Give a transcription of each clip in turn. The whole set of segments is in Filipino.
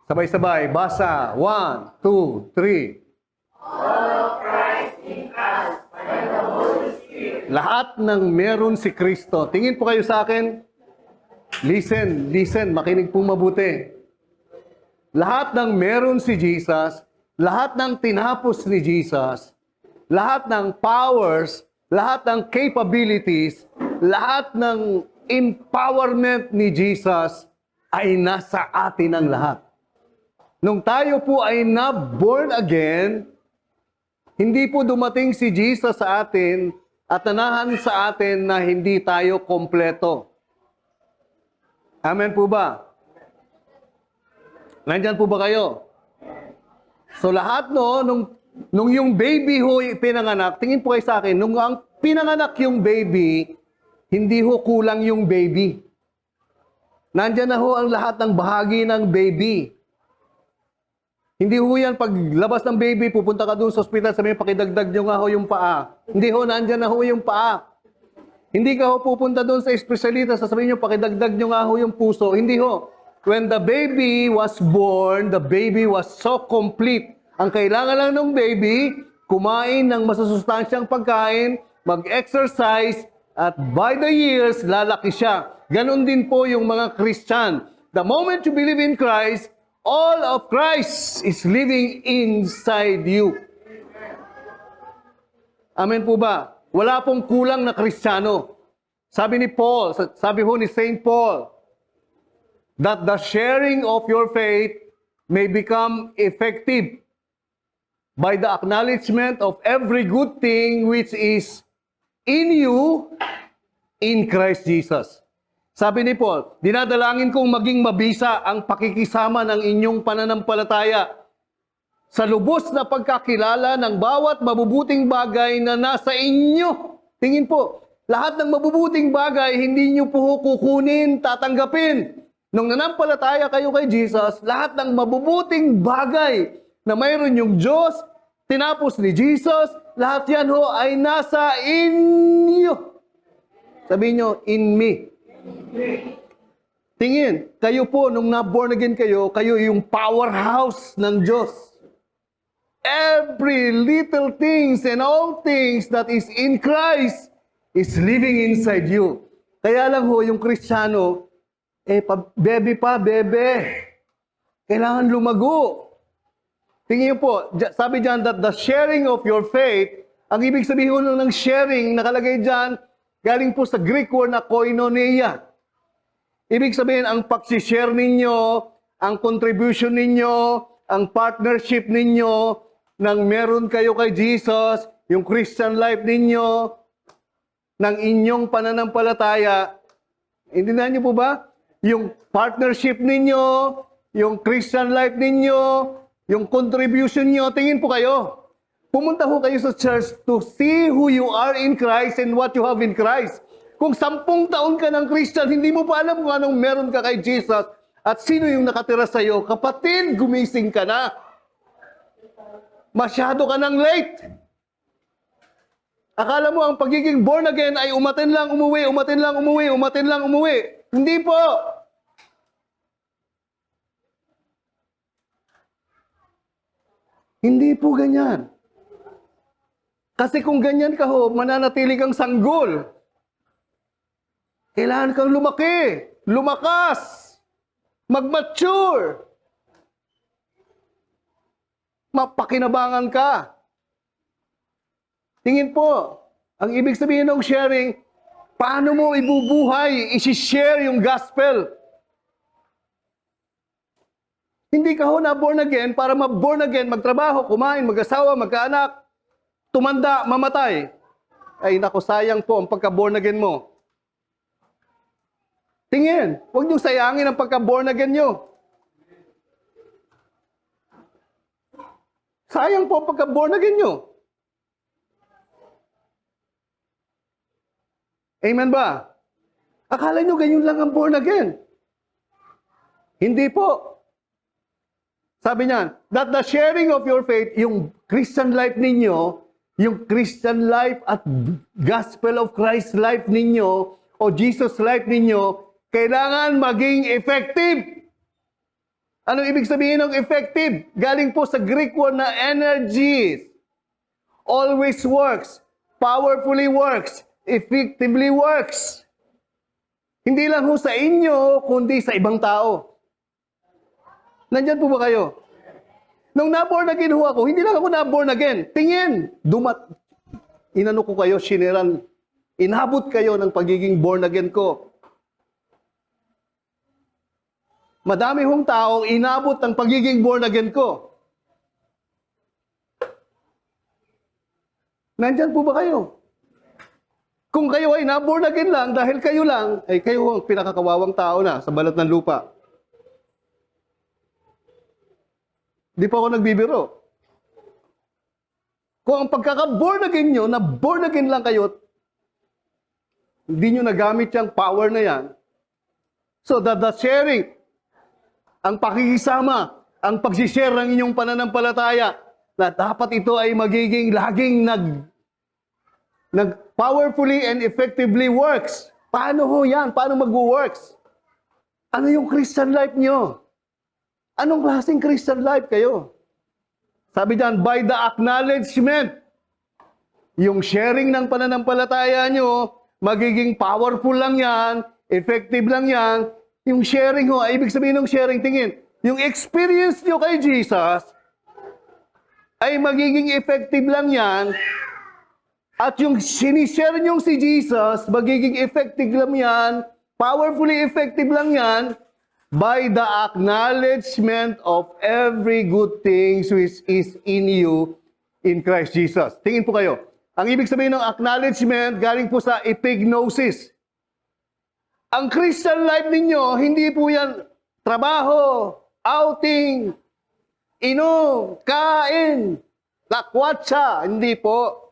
Sabay-sabay, basa. 1, 2, 3. Lahat ng meron si Kristo. Tingin po kayo sa akin. Listen, makinig po mabuti. Lahat ng meron si Jesus, lahat ng tinapos ni Jesus, lahat ng powers, lahat ng capabilities, lahat ng empowerment ni Jesus ay nasa atin ang lahat. Nung tayo po ay na-born again, hindi po dumating si Jesus sa atin at nanahan sa atin na hindi tayo kompleto. Amen po ba? Nandyan po ba kayo? So lahat nung yung baby ho pinanganak, tingin po kayo sa akin, nung ang pinanganak yung baby, hindi ho kulang yung baby. Nandyan na ho ang lahat ng bahagi ng baby. Hindi ho yan, paglabas ng baby, pupunta ka doon sa ospital, sabihin, pakidagdag nyo nga ho yung paa. Hindi ho, nandyan na ho yung paa. Hindi ka ho pupunta doon sa espesyalista, sasabihin nyo, pakidagdag nyo nga ho yung puso. Hindi ho. When the baby was born, the baby was so complete. Ang kailangan lang ng baby, kumain ng masusustansyang pagkain, mag-exercise, at by the years, lalaki siya. Ganon din po yung mga Christian. The moment you believe in Christ, all of Christ is living inside you. Amen po ba? Wala pong kulang na Kristiyano. Sabi ni Paul, sabi ho ni Saint Paul, that the sharing of your faith may become effective by the acknowledgement of every good thing which is in you in Christ Jesus. Sabi ni Paul, dinadalangin kong maging mabisa ang pakikisama ng inyong pananampalataya sa lubos na pagkakilala ng bawat mabubuting bagay na nasa inyo. Tingin po, lahat ng mabubuting bagay, hindi nyo po kukunin, tatanggapin. Nung nanampalataya kayo kay Jesus, lahat ng mabubuting bagay na mayroon yung Diyos, tinapos ni Jesus, lahat yan ho ay nasa inyo. Sabihin nyo, in me. Tingin, kayo po, nung na-born again kayo, kayo yung powerhouse ng Diyos. Every little things and all things that is in Christ is living inside you. Kaya lang ho, yung Kristiyano, bebe. Kailangan lumago. Tingin po, sabi dyan that the sharing of your faith, ang ibig sabihin ng sharing, nakalagay dyan, galing po sa Greek word na koinonia. Ibig sabihin, ang pagsishare ninyo, ang contribution ninyo, ang partnership ninyo, nang meron kayo kay Jesus, yung Christian life ninyo, ng inyong pananampalataya, intindihan niyo po ba? Yung partnership ninyo, yung Christian life ninyo, yung contribution nyo, tingin po kayo. Pumunta ho kayo sa church to see who you are in Christ and what you have in Christ. Kung 10 taon ka ng Christian, hindi mo pa alam kung anong meron ka kay Jesus at sino yung nakatira sa iyo, kapatid, gumising ka na. Masyado ka nang late. Akala mo ang pagiging born again ay umatin lang, umuwi, umatin lang, umuwi, umatin lang, umuwi. Hindi po. Hindi po ganyan. Kasi kung ganyan ka ho, mananatili kang sanggol. Kailangan kang lumaki, lumakas, mag-mature. Mapakinabangan ka. Tingin po, ang ibig sabihin ng sharing, paano mo ibubuhay, isi-share yung gospel. Hindi ka ho na born again para ma-born again, magtrabaho, kumain, mag-asawa, magkaanak, tumanda, mamatay. Ay naku, sayang po ang pagka-born again mo. Tingin, huwag niyo sayangin ang pagka-born again nyo. Sayang po ang pagka-born again nyo. Amen ba? Akala nyo ganyan lang ang born again. Hindi po. Sabi niyan, that the sharing of your faith, yung Christian life ninyo, yung Christian life at gospel of Christ life ninyo, o Jesus life ninyo, kailangan maging effective. Anong ibig sabihin ng effective? Galing po sa Greek word na energies. Always works, powerfully works, effectively works. Hindi lang ho sa inyo, kundi sa ibang tao. Nandyan po ba kayo? Nung na-born again ho ako, hindi lang ako na-born again. Tingin, inano ko kayo, siniran, inabot kayo ng pagiging born again ko. Madami hong tao inabot ng pagiging born again ko. Nandyan po ba kayo? Kung kayo ay na-born again lang, dahil kayo lang, ay kayo ang pinakakawawang tao na sa balat ng lupa. Di pa ako nagbibiro. Kung ang pagkaka-born again nyo, na born again lang kayo, hindi nyo nagamit yung power na yan, so the sharing, ang pakikisama, ang pagsishare ng inyong pananampalataya, na dapat ito ay magiging laging powerfully and effectively works. Paano ho yan? Paano mag-works? Ano yung Christian life nyo? Anong klaseng Christian life kayo? Sabi diyan, by the acknowledgement, yung sharing ng pananampalataya nyo, magiging powerful lang yan, effective lang yan. Yung sharing ho, ay ibig sabihin ng sharing, tingin, yung experience nyo kay Jesus, ay magiging effective lang yan, at yung sinishare nyo si Jesus, magiging effective lang yan, powerfully effective lang yan, by the acknowledgement of every good thing which is in you in Christ Jesus. Tingin po kayo. Ang ibig sabihin ng acknowledgement, galing po sa epignosis. Ang Christian life ninyo, hindi po yan trabaho, outing, inom, kain, lakwatsa. Hindi po.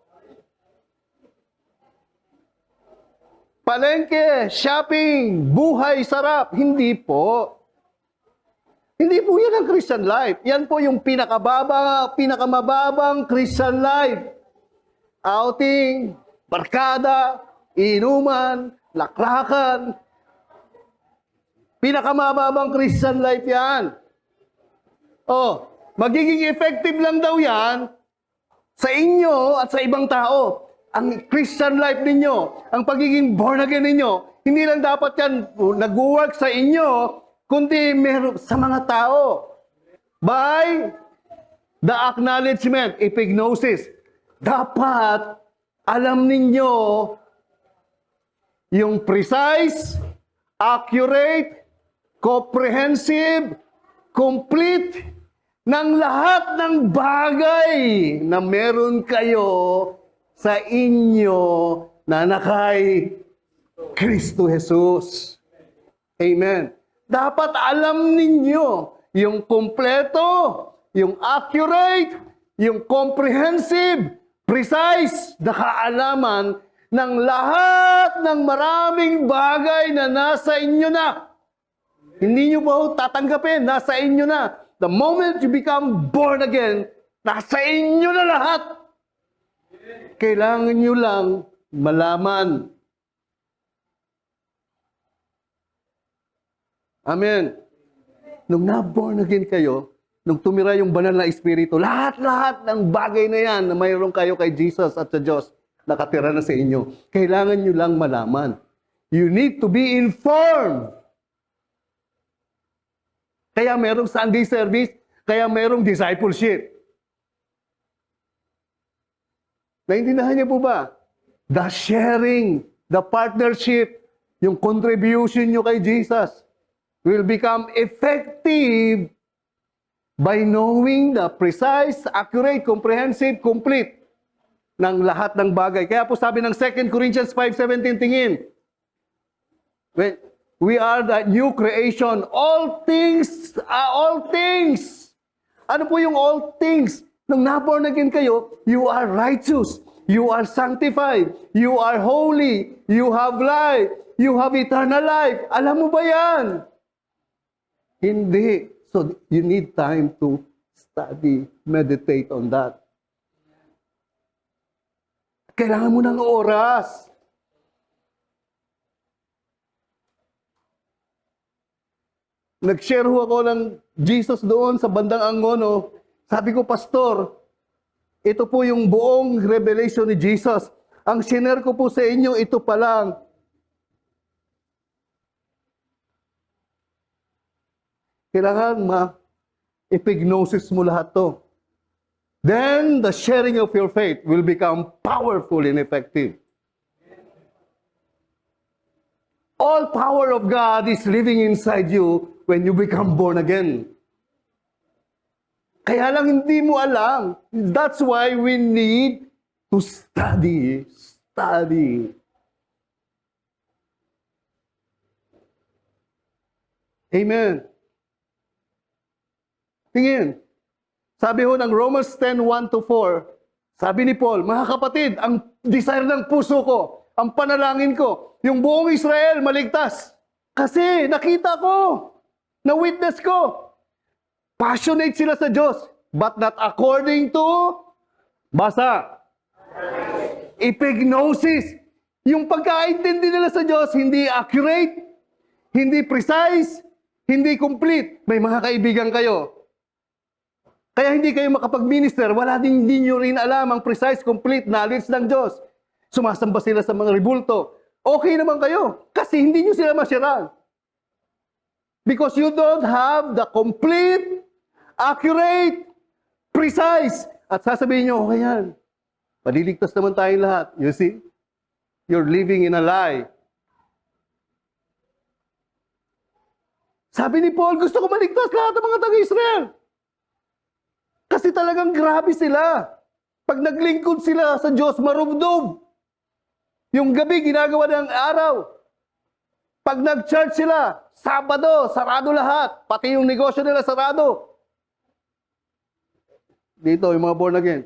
Palengke, shopping, buhay, sarap. Hindi po. Hindi po yan ang Christian life. Yan po yung pinakamababang Christian life. Outing, barkada, inuman, laklakan. Pinakamababang Christian life yan. Oh, magiging effective lang daw yan sa inyo at sa ibang tao. Ang Christian life ninyo, ang pagiging born again ninyo, hindi lang dapat yan nag-work sa inyo, kundi meron sa mga tao. By the acknowledgement, epignosis, dapat alam ninyo yung precise, accurate, comprehensive, complete ng lahat ng bagay na meron kayo sa inyo na nakay Kristo Jesus. Amen. Dapat alam ninyo yung kompleto, yung accurate, yung comprehensive, precise na kaalaman ng lahat ng maraming bagay na nasa inyo na. Hindi nyo po tatanggapin, nasa inyo na. The moment you become born again, nasa inyo na lahat. Kailangan nyo lang malaman. Amen. Nung na-born again kayo, nung tumira yung banal na espiritu, lahat-lahat ng bagay na yan na mayroon kayo kay Jesus at sa Diyos, nakatira na sa inyo. Kailangan nyo lang malaman. You need to be informed. Kaya merong Sunday service, kaya merong discipleship. Naintindihan niyo po ba? The sharing, the partnership, yung contribution nyo kay Jesus will become effective by knowing the precise, accurate, comprehensive, complete ng lahat ng bagay. Kaya po sabi ng 2 Corinthians 5:17, tingin. We are the new creation. All things. Ano po yung all things? Nung na-born again kayo, you are righteous. You are sanctified. You are holy. You have life. You have eternal life. Alam mo ba yan? Hindi. So, you need time to study, meditate on that. Kailangan mo ng oras. Nag-share ho ako ng Jesus doon sa bandang Angono. Sabi ko, Pastor, ito po yung buong revelation ni Jesus. Ang share ko po sa inyo, ito pa lang. Kailangan ma-epignosis mo lahat to. Then, the sharing of your faith will become powerful and effective. All power of God is living inside you when you become born again. Kaya lang hindi mo alam. That's why we need to study. Study. Amen. Tingin. Sabi ho ng Romans 10:1-4, sabi ni Paul, mga kapatid, ang desire ng puso ko, ang panalangin ko, yung buong Israel maligtas. Kasi nakita ko, na-witness ko, passionate sila sa Diyos, but not according to, basa, epignosis. Yung pagkaintindi nila sa Diyos, hindi accurate, hindi precise, hindi complete. May mga kaibigan kayo, kaya hindi kayo makapag-minister, wala din nyo rin alam ang precise, complete knowledge ng Diyos. Sumasamba sila sa mga ribulto. Okay naman kayo, kasi hindi nyo sila masyarang. Because you don't have the complete, accurate, precise. At sasabihin nyo, okay yan. Maliligtas naman tayong lahat. You see? You're living in a lie. Sabi ni Paul, gusto ko maligtas lahat ng mga taga-Israel. Kasi talagang grabe sila. Pag naglingkod sila sa Diyos, marubdob. Yung gabi, ginagawa ng araw. Pag nag-church sila, Sabado, sarado lahat. Pati yung negosyo nila, sarado. Dito, yung mga born again.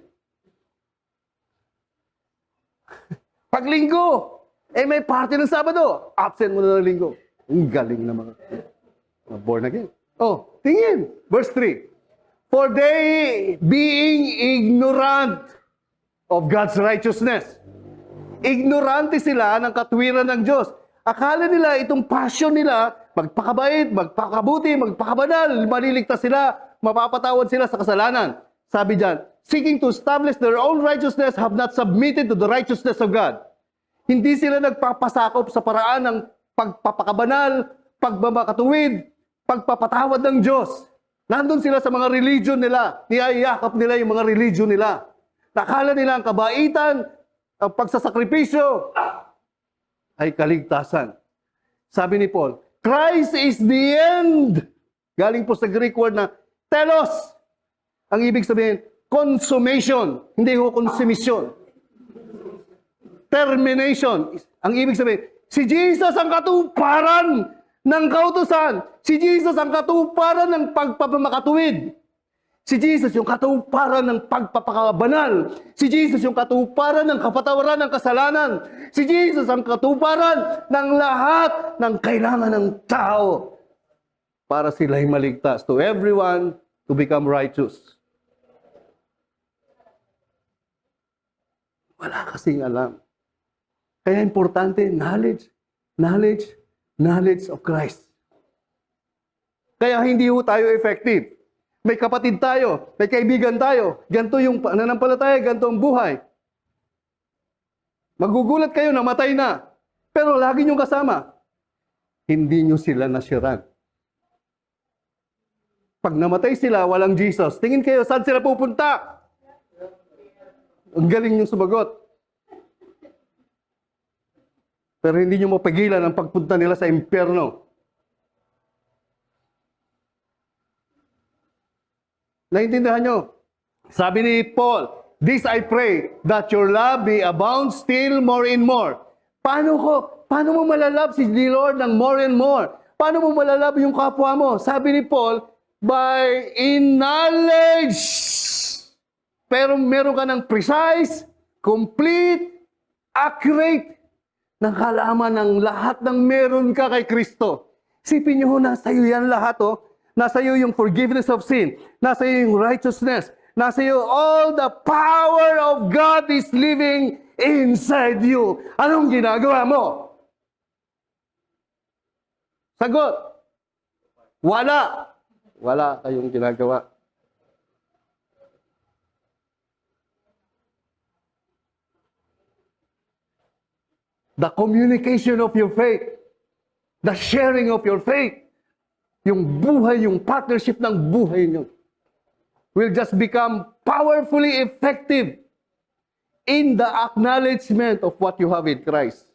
Pag linggo, may party ng Sabado. Absent mo na ng linggo. Ang galing na mga born again. Oh, tingin. Verse 3. For they, being ignorant of God's righteousness. Ignorante sila ng katwiran ng Diyos. Akala nila itong passion nila, magpakabait, magpakabuti, magpakabanal, maliligtas sila, mapapatawad sila sa kasalanan. Sabi diyan, seeking to establish their own righteousness, have not submitted to the righteousness of God. Hindi sila nagpapasakop sa paraan ng pagpapakabanal, pagmamakatuwid, pagpapatawad ng Diyos. Nandun sila sa mga religion nila. Niyayakap nila yung mga religion nila. Nakala nila ang kabaitan, ang pagsasakripisyo, ay kaligtasan. Sabi ni Paul, Christ is the end. Galing po sa Greek word na telos. Ang ibig sabihin, consummation. Hindi ho consummation. Termination. Ang ibig sabihin, si Jesus ang katuparan ng kautusan. Si Jesus ang katuparan ng pagpapamakatuwid. Si Jesus yung katuparan ng pagpapakabanal. Si Jesus yung katuparan ng kapatawaran ng kasalanan. Si Jesus ang katuparan ng lahat ng kailangan ng tao para sila'y maligtas. To everyone to become righteous. Wala kasing alam. Kaya importante, knowledge, knowledge, knowledge of Christ. Kaya hindi ho tayo effective. May kapatid tayo, may kaibigan tayo, ganito yung pananampalataya, ganito ang buhay. Magugulat kayo, namatay na. Pero lagi niyong kasama. Hindi niyo sila nasyaran. Pag namatay sila, walang Jesus. Tingin kayo, saan sila pupunta? Ang galing niyong sumagot. Pero hindi niyo mapagilan ang pagpunta nila sa impyerno. Naintindihan nyo? Sabi ni Paul, this I pray, that your love may abound still more and more. Paano mo malalove si Lord ng more and more? Paano mo malalove yung kapwa mo? Sabi ni Paul, by in knowledge. Pero meron ka ng precise, complete, accurate, ng kalaman ng lahat ng meron ka kay Kristo. Sipin nyo, nasa iyo yan lahat, oh. Nasa iyo yung forgiveness of sin. Nasa iyo yung righteousness. Nasa iyo, all the power of God is living inside you. Anong ginagawa mo? Sagot. Wala. Wala kayong ginagawa. The communication of your faith, the sharing of your faith, yung buhay, yung partnership ng buhay nyo, will just become powerfully effective in the acknowledgement of what you have in Christ.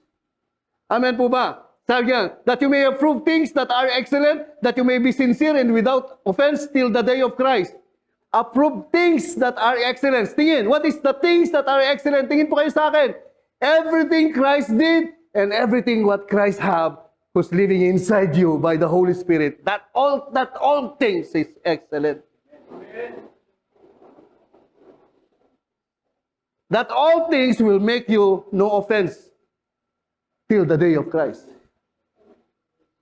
Amen po ba? Sabi niya, that you may approve things that are excellent, that you may be sincere and without offense till the day of Christ. Approve things that are excellent. Tingin, what is the things that are excellent? Tingin po kayo sa akin. Everything Christ did and everything what Christ have who's living inside you by the Holy Spirit. That all things is excellent. That all things will make you no offense till the day of Christ.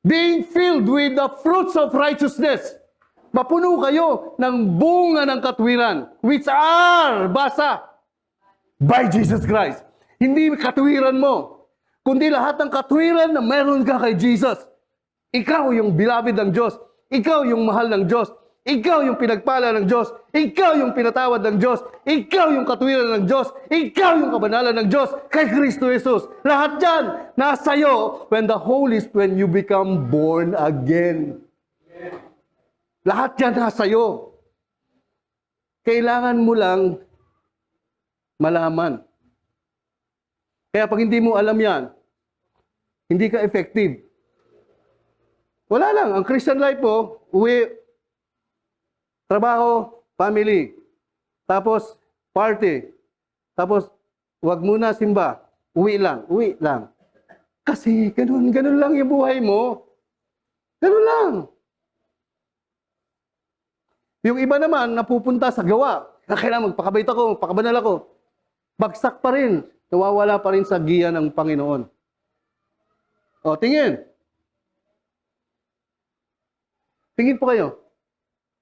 Being filled with the fruits of righteousness. Mapuno kayo ng bunga ng katwiran, which are, basa, by Jesus Christ. Hindi katwiran mo, kundi lahat ng katwiran na meron ka kay Jesus. Ikaw yung beloved ng Diyos. Ikaw yung mahal ng Diyos. Ikaw yung pinagpala ng Diyos. Ikaw yung pinatawad ng Diyos. Ikaw yung katwiran ng Diyos. Ikaw yung kabanalan ng Diyos kay Kristo Jesus. Lahat yan nasa iyo when you become born again. Lahat yan nasa iyo. Kailangan mo lang malaman. Kaya pag hindi mo alam yan, hindi ka effective. Wala lang. Ang Christian life po, trabaho, family, tapos party, tapos wag muna simba, uwi lang. Kasi ganun lang yung buhay mo. Ganun lang. Yung iba naman, napupunta sa gawa. Kailangan magpakabait ako, magpakabanal ako. Bagsak pa rin. Nawawala pa rin sa giya ng Panginoon. O, tingin. Tingin po kayo.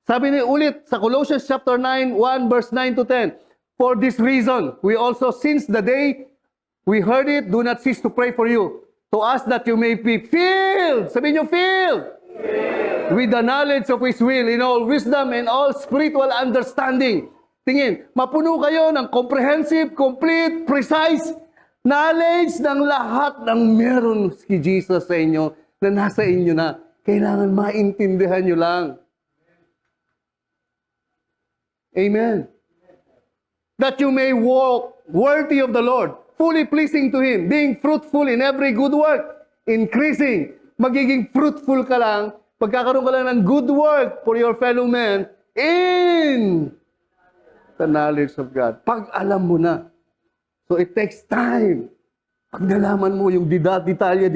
Sabi ni ulit sa Colossians chapter 9, 1 verse 9 to 10. For this reason, we also, since the day we heard it, do not cease to pray for you. To ask that you may be filled. Sabihin niyo, filled. With the knowledge of His will, in all wisdom and all spiritual understanding. Tingin, mapuno kayo ng comprehensive, complete, precise knowledge ng lahat ng meron si Jesus sa inyo na nasa inyo na. Kailangan maintindihan nyo lang. Amen. That you may walk worthy of the Lord, fully pleasing to Him, being fruitful in every good work, increasing. Magiging fruitful ka lang, pagkakaroon ka lang ng good work for your fellow men in the knowledge of God. Pag alam mo na. So it takes time. Pag nalaman mo yung detalye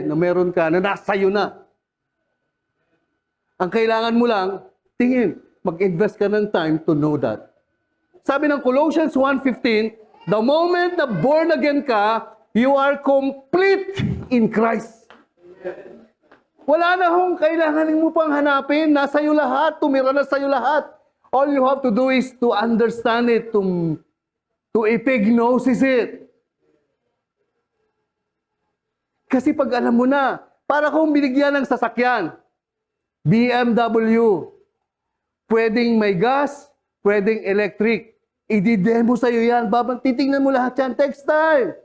na meron ka, na nasa iyo na. Ang kailangan mo lang, tingin, mag-invest ka ng time to know that. Sabi ng Colossians 1:15, the moment na born again ka, you are complete in Christ. Wala na hong kailangan mo pang hanapin. Nasa iyo lahat, tumira na sa iyo lahat. All you have to do is to understand it, to epignosis it. Kasi pag alam mo na, para kung binigyan ng sasakyan, BMW, pwedeng may gas, pwedeng electric. I-demo sa'yo yan. Titingnan mo lahat yan. Takes time.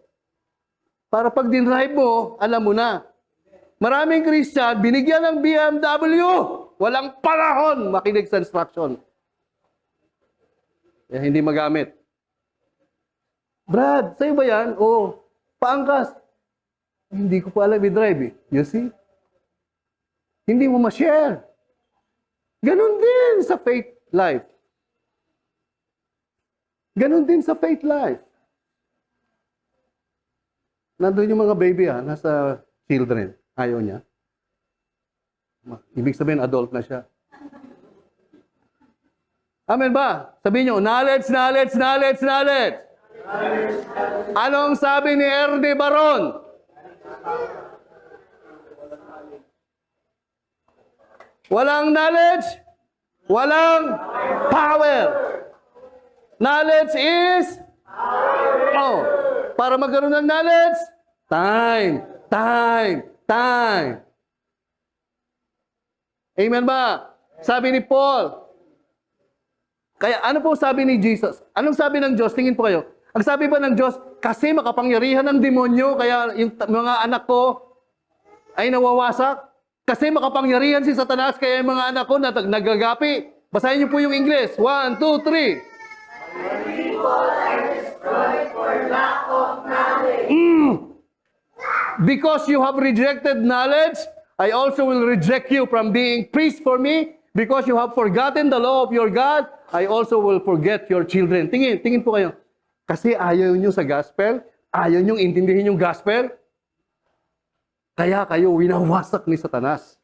Para pag dinrive mo, alam mo na. Maraming Christian, binigyan ng BMW, walang panahon makinig sa instruction. Kaya hindi magamit. Brad, sa'yo ba yan? Oo. Paangkas. Hindi ko pa alam i-drive eh. You see? Hindi mo ma-share. Ganon din sa faith life. Ganon din sa faith life. Nandun yung mga baby nasa children. Ayaw niya. Ibig sabihin, adult na siya. Amen ba? Sabihin niyo, knowledge, knowledge, knowledge, knowledge. Anong sabi ni Ernie Baron? Walang knowledge, walang power. Knowledge is para magkaroon ng knowledge, time. Amen ba? Sabi ni Paul. Kaya ano po sabi ni Jesus? Anong sabi ng Diyos? Tingin po kayo. Ang sabi ba ng Diyos, kasi makapangyarihan ng demonyo, kaya yung mga anak ko ay nawawasak? Kasi makapangyarihan si Satanas, kaya yung mga anak ko nagagapi. Basahin niyo po yung English. 1, 2, 3. Because you have rejected knowledge, I also will reject you from being priest for me. Because you have forgotten the law of your God, I also will forget your children. Tingin po kayo. Kasi ayaw nyo sa gospel, ayaw nyo intindihin yung gospel, kaya kayo winawasak ni Satanas.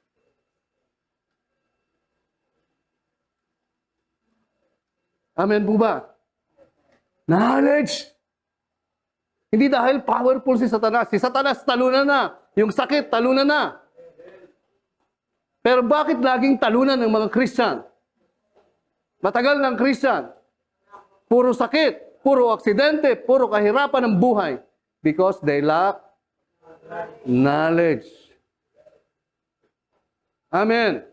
Amen po ba? Knowledge. Hindi dahil powerful si Satanas. Si Satanas talunan na. Yung sakit talunan na. Pero bakit laging talunan ng mga Christian? Matagal ng Christian. Puro sakit, puro aksidente, puro kahirapan ng buhay. Because they lack knowledge. Amen.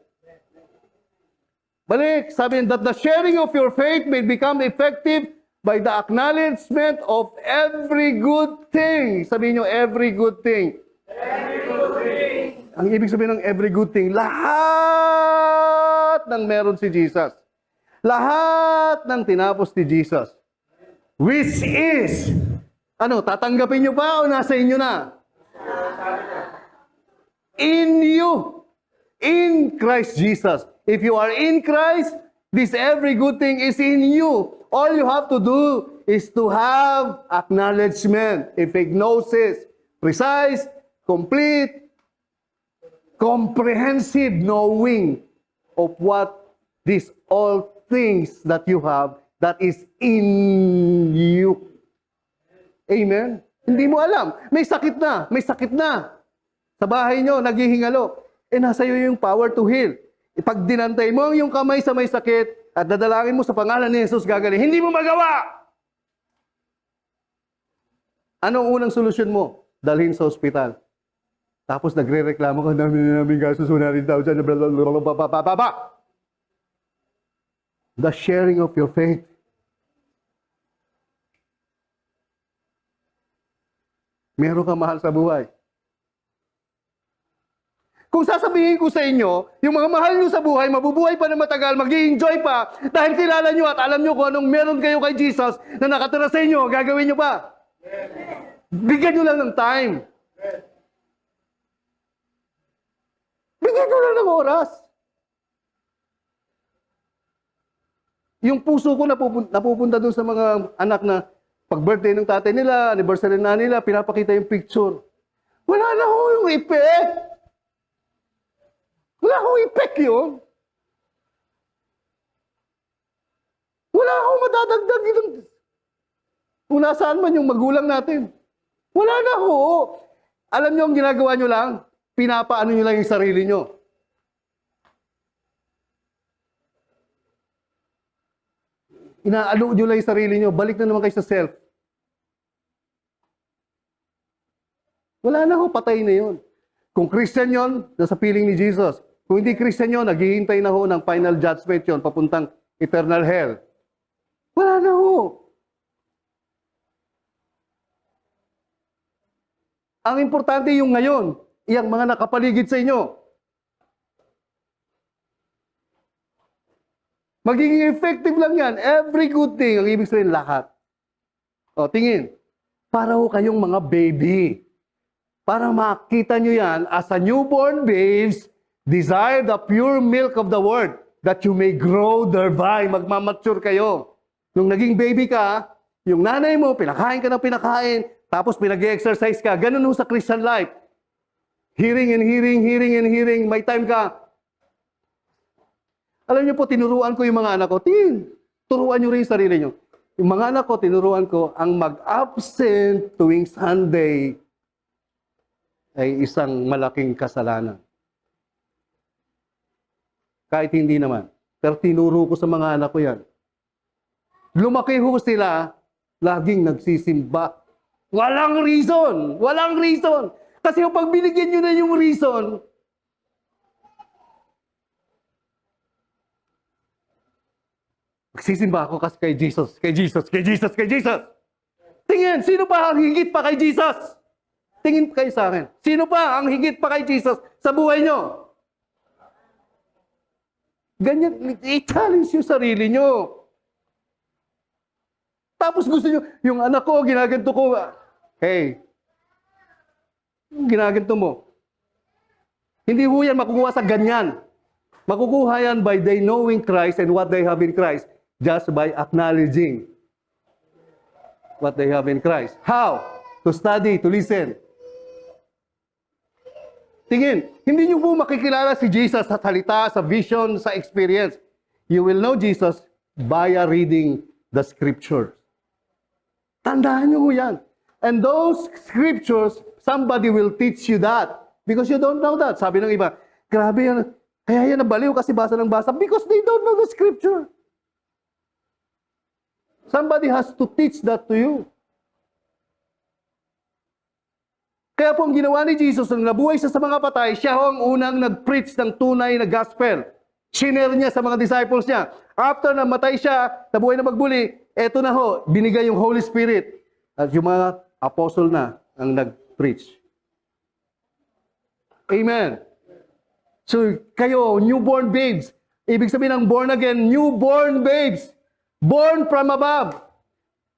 Balik, sabi that the sharing of your faith may become effective by the acknowledgement of every good thing. Sabihin nyo, every good thing. Every good thing. Ang ibig sabihin ng every good thing, lahat ng meron si Jesus. Lahat ng tinapos ni Jesus. Which is, tatanggapin nyo ba o nasa inyo na? In you. In Christ Jesus. If you are in Christ, this every good thing is in you. All you have to do is to have acknowledgement, epignosis, precise, complete, comprehensive knowing of what these all things that you have that is in you. Amen? Hindi mo alam. May sakit na. Sa bahay nyo, naghihingalo. Nasa iyo yung power to heal. Ipag dinantay mo yung kamay sa may sakit at dadalangin mo sa pangalan ni Jesus gagaling. Hindi mo magawa! Anong unang solusyon mo? Dalhin sa ospital. Tapos nagre-reklamo ka, namin gastos 100,000. The sharing of your faith. Meron ka mahal sa buhay. Kung sasabihin ko sa inyo, yung mga mahal nyo sa buhay, mabubuhay pa na matagal, mag-i-enjoy pa, dahil kilala nyo at alam nyo kung anong meron kayo kay Jesus na nakatira sa inyo, gagawin nyo ba? Bigyan nyo lang ng time. Bigyan nyo lang ng oras. Yung puso ko napupunta doon sa mga anak na pag-birthday ng tatay nila, anniversary na nila, pinapakita yung picture. Wala na ho yung effect. Wala akong effect yun. Wala akong madadagdag yun. Kung nasaan man yung magulang natin. Wala na ho. Alam nyo ang ginagawa nyo lang? Pinapaano nyo lang yung sarili nyo. Inaalo nyo lang yung sarili nyo. Balik na naman kayo sa self. Wala na ho. Patay na yun. Kung Christian yun, nasa piling ni Jesus. Kung hindi Christian yun, naghihintay na ho ng final judgment yun, papuntang eternal hell. Wala na ho. Ang importante yung ngayon, iyang mga nakapaligid sa inyo. Magiging effective lang yan. Every good thing, ang ibig sabihin lahat. O, tingin. Para ho kayong mga baby. Para makita nyo yan, as a newborn babes, desire the pure milk of the word, that you may grow thereby. Magmamature kayo. Nung naging baby ka, yung nanay mo, pinakain ka ng pinakain, tapos pinag-exercise ka. Ganun ho sa Christian life. Hearing and hearing, hearing and hearing. May time ka. Alam niyo po, tinuruan ko yung mga anak ko. Turuan niyo rin yung sarili niyo. Yung mga anak ko, tinuruan ko, ang mag-absent tuwing Sunday ay isang malaking kasalanan. Kahit hindi naman. Pero tinuro ko sa mga anak ko yan. Lumaki ho sila, laging nagsisimba. Walang reason! Walang reason! Kasi pag binigyan nyo na yung reason, Magsisimba ako kasi kay Jesus, kay Jesus, kay Jesus, kay Jesus. Tingin, sino pa ang higit pa kay Jesus? Tingin kayo sa akin. Sino pa ang higit pa kay Jesus sa buhay nyo? Ganyan, i-challenge yung sarili nyo. Tapos gusto nyo, yung anak ko, ginaganto ko. Hey, ginaganto mo. Hindi ho yan makukuha sa ganyan. Makukuha yan by they knowing Christ and what they have in Christ just by acknowledging what they have in Christ. How? To study, to listen. Tingin, hindi nyo po makikilala si Jesus sa salita, sa vision, sa experience. You will know Jesus via reading the scriptures. Tandaan nyo yan. And those scriptures, somebody will teach you that. Because you don't know that. Sabi ng iba, grabe yan. Kaya yan nabaliw kasi basa ng basa. Because they don't know the scripture. Somebody has to teach that to you. Kaya po ang ginawa ni Jesus, nang nabuhay siya sa mga patay, siya ho ang unang nag-preach ng tunay na gospel. Shinare niya sa mga disciples niya. After na matay siya, nabuhay na magbuli, eto na ho, binigay yung Holy Spirit. At yung mga apostle na ang nag-preach. Amen. So, kayo, newborn babes. Ibig sabihin ng born again, newborn babes. Born from above.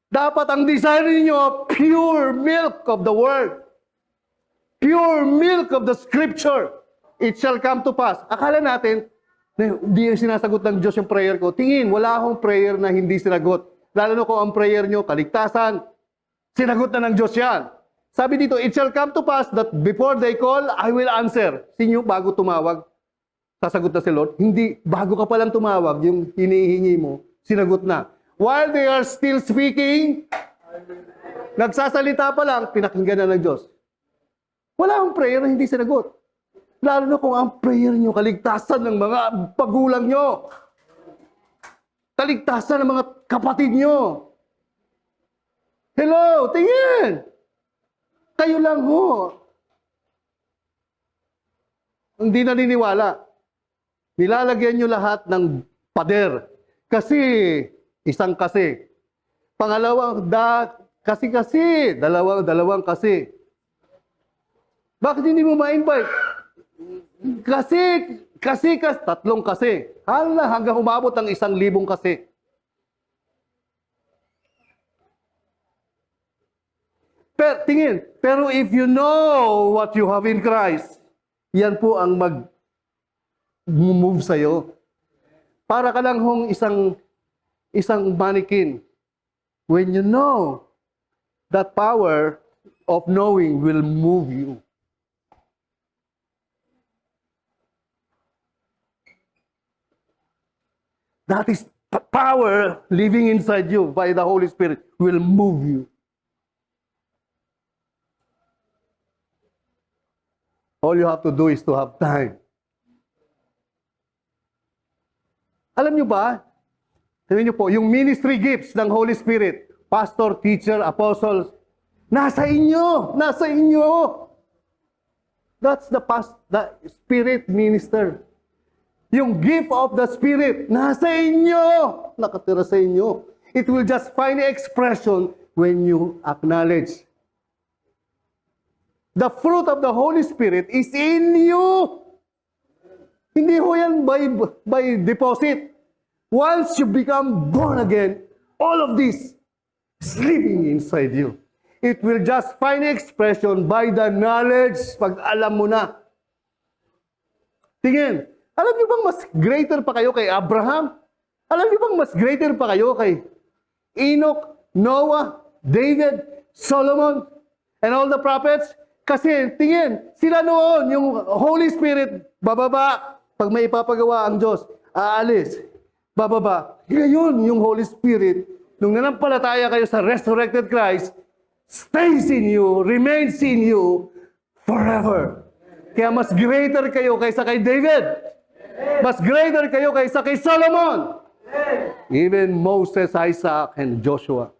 Dapat ang desire ninyo, pure milk of the word. Pure milk of the scripture. It shall come to pass. Akala natin, hindi sinasagot ng Diyos yung prayer ko. Tingin, wala akong prayer na hindi sinagot. Lalo na kung ang prayer nyo, kaligtasan. Sinagot na ng Diyos yan. Sabi dito, it shall come to pass that before they call, I will answer. Sinyo, bago tumawag, sasagot na si Lord. Hindi, bago ka palang tumawag, yung hinihingi mo, sinagot na. While they are still speaking, nagsasalita pa lang, pinakinggan na ng Diyos. Wala akong prayer na hindi sinagot. Lalo na kung ang prayer nyo, kaligtasan ng mga pagulang nyo. Kaligtasan ng mga kapatid nyo. Hello, tingin! Kayo lang ho. Hindi naniniwala. Nilalagyan nyo lahat ng pader. Kasi, isang kasi. Pangalawang, kasi. Dalawang kasi. Bakit hindi mo ma-invite? Kasi, tatlong kasi. Hala, hanggang umabot ng 1,000 kasi. Pero if you know what you have in Christ, yan po ang mag-move sa'yo. Para ka lang hong isang mannequin. When you know, that power of knowing will move you. That is power living inside you by the Holy Spirit will move you. All you have to do is to have time. Alam nyo ba? Sabihin nyo po, yung ministry gifts ng Holy Spirit, pastor, teacher, apostles, nasa inyo! Nasa inyo! That's the Spirit minister. Yung gift of the Spirit, nasa inyo! Nakatira sa inyo. It will just find expression when you acknowledge. The fruit of the Holy Spirit is in you. Hindi ho yan by deposit. Once you become born again, all of this is living inside you. It will just find expression by the knowledge pag alam mo na. Tingin, alam niyo bang mas greater pa kayo kay Abraham? Alam niyo bang mas greater pa kayo kay Enoch, Noah, David, Solomon, and all the prophets? Kasi tingin, sila noon, yung Holy Spirit, bababa. Pag may ipapagawa ang Diyos, aalis, bababa. Ngayon, yung Holy Spirit, nung nanampalataya kayo sa resurrected Christ, stays in you, remains in you forever. Kaya mas greater kayo kaysa kay David. Mas greater kayo kaysa kay Solomon. Even Moses, Isaac, and Joshua.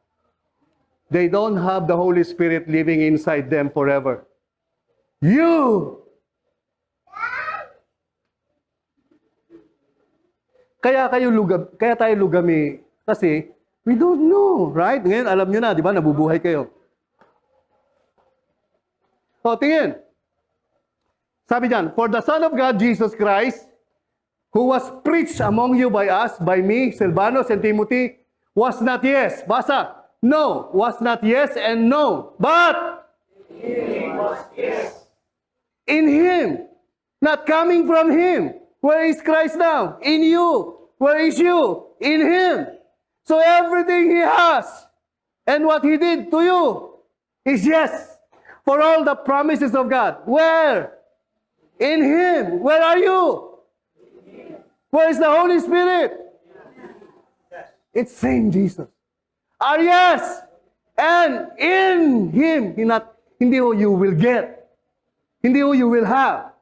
They don't have the Holy Spirit living inside them forever. You! Kaya tayo lugami Kasi, we don't know, right? Ngayon, alam nyo na, di ba? Nabubuhay kayo. O, tingin. Sabi dyan, for the Son of God, Jesus Christ, who was preached among you by us, by me, Silvanus and Timothy, was not yes. Basa. No. Was not yes and no. But He was yes. in Him. Not coming from Him. Where is Christ now? In you. Where is you? In Him. So everything He has and what He did to you is yes. For all the promises of God. Where? In Him. Where are you? Where is the Holy Spirit? It's same Jesus. Are yes. And in Him, hindi ho you will get. Hindi ho you will have.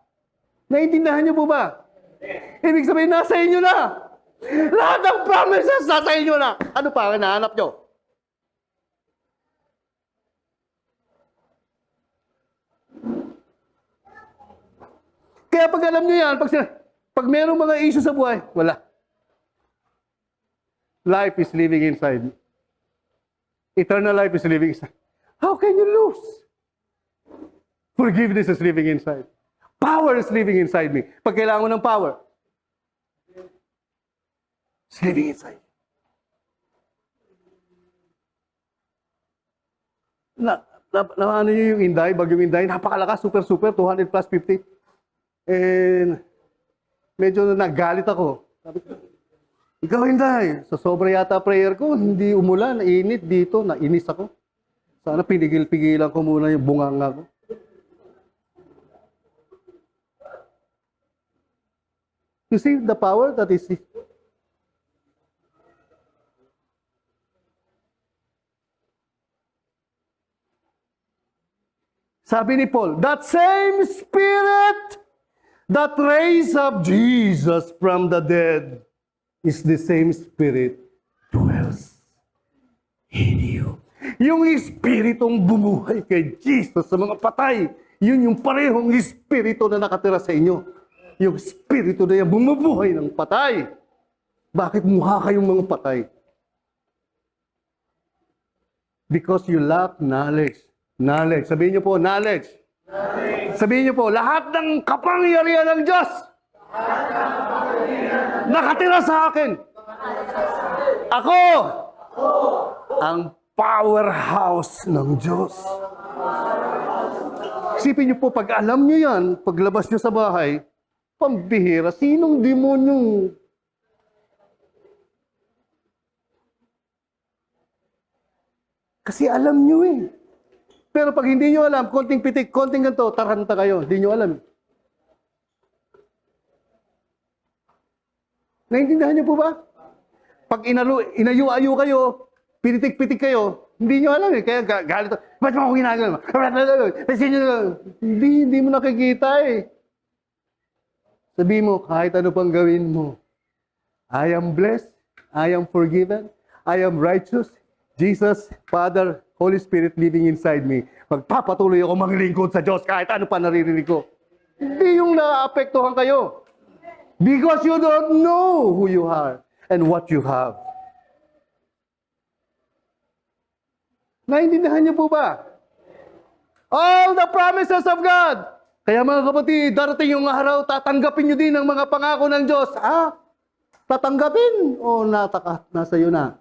Naiintindihan niyo po ba? Ibig sabihin, nasa inyo na. Lahat ng promises nasa inyo na. Ano pa ang hinahanap niyo? Kaya pag alam niyo yan, pag mayroong mga issue sa buhay, wala. Life is living inside. Eternal life is living inside. How can you lose? Forgiveness is living inside. Power is living inside me. Pag kailangan mo ng power, it's living inside. Ano nyo yung Inday, bagyong Inday, napakalakas, super, 200 plus 50. And medyo nagalit ako. Sabi ko, ikaw Inday, sa sobra yata prayer ko, hindi umulan, init dito, nainis ako. Sana pinigil-pigilan ko muna yung bunganga ko. You see the power that is... Sabi ni Paul, that same Spirit that raised up Jesus from the dead is the same Spirit dwells in you. Yung Espiritong bumuhay kay Jesus sa mga patay, yun yung parehong Espiritu na nakatira sa inyo. Yung Espiritu na yung bumubuhay ng patay. Bakit mukha kayong mga patay? Because you lack knowledge. Knowledge. Sabihin niyo po, knowledge. Sabihin niyo po, lahat ng kapangyarihan ng Diyos nakatira sa akin. Ako ang powerhouse ng Diyos. Isipin niyo po, pag alam niyo yan, paglabas niyo sa bahay, pambihira, sinong demonyong kasi alam niyo eh. Pero pag hindi niyo alam, konting pitik, konting ganito, taranta kayo. Hindi niyo alam. Naintindihan niyo po ba? Pag inayu-ayu kayo, pitik-pitik kayo, hindi niyo alam eh. Kaya galit. Ba't mo ako ginagawa? Hindi mo nakikita eh. Sabi mo, kahit ano pang gawin mo, I am blessed, I am forgiven, I am righteous, Jesus, Father, Holy Spirit living inside me. Magpapatuloy ako maglingkod sa Diyos kahit ano pa naririnig ko. Hindi yung naapektuhan kayo. Because you don't know who you are and what you have. Naintindihan niyo po ba? All the promises of God. Kaya mga kapatid, darating yung araw, tatanggapin niyo din ang mga pangako ng Diyos. Tatanggapin o nasa iyo na?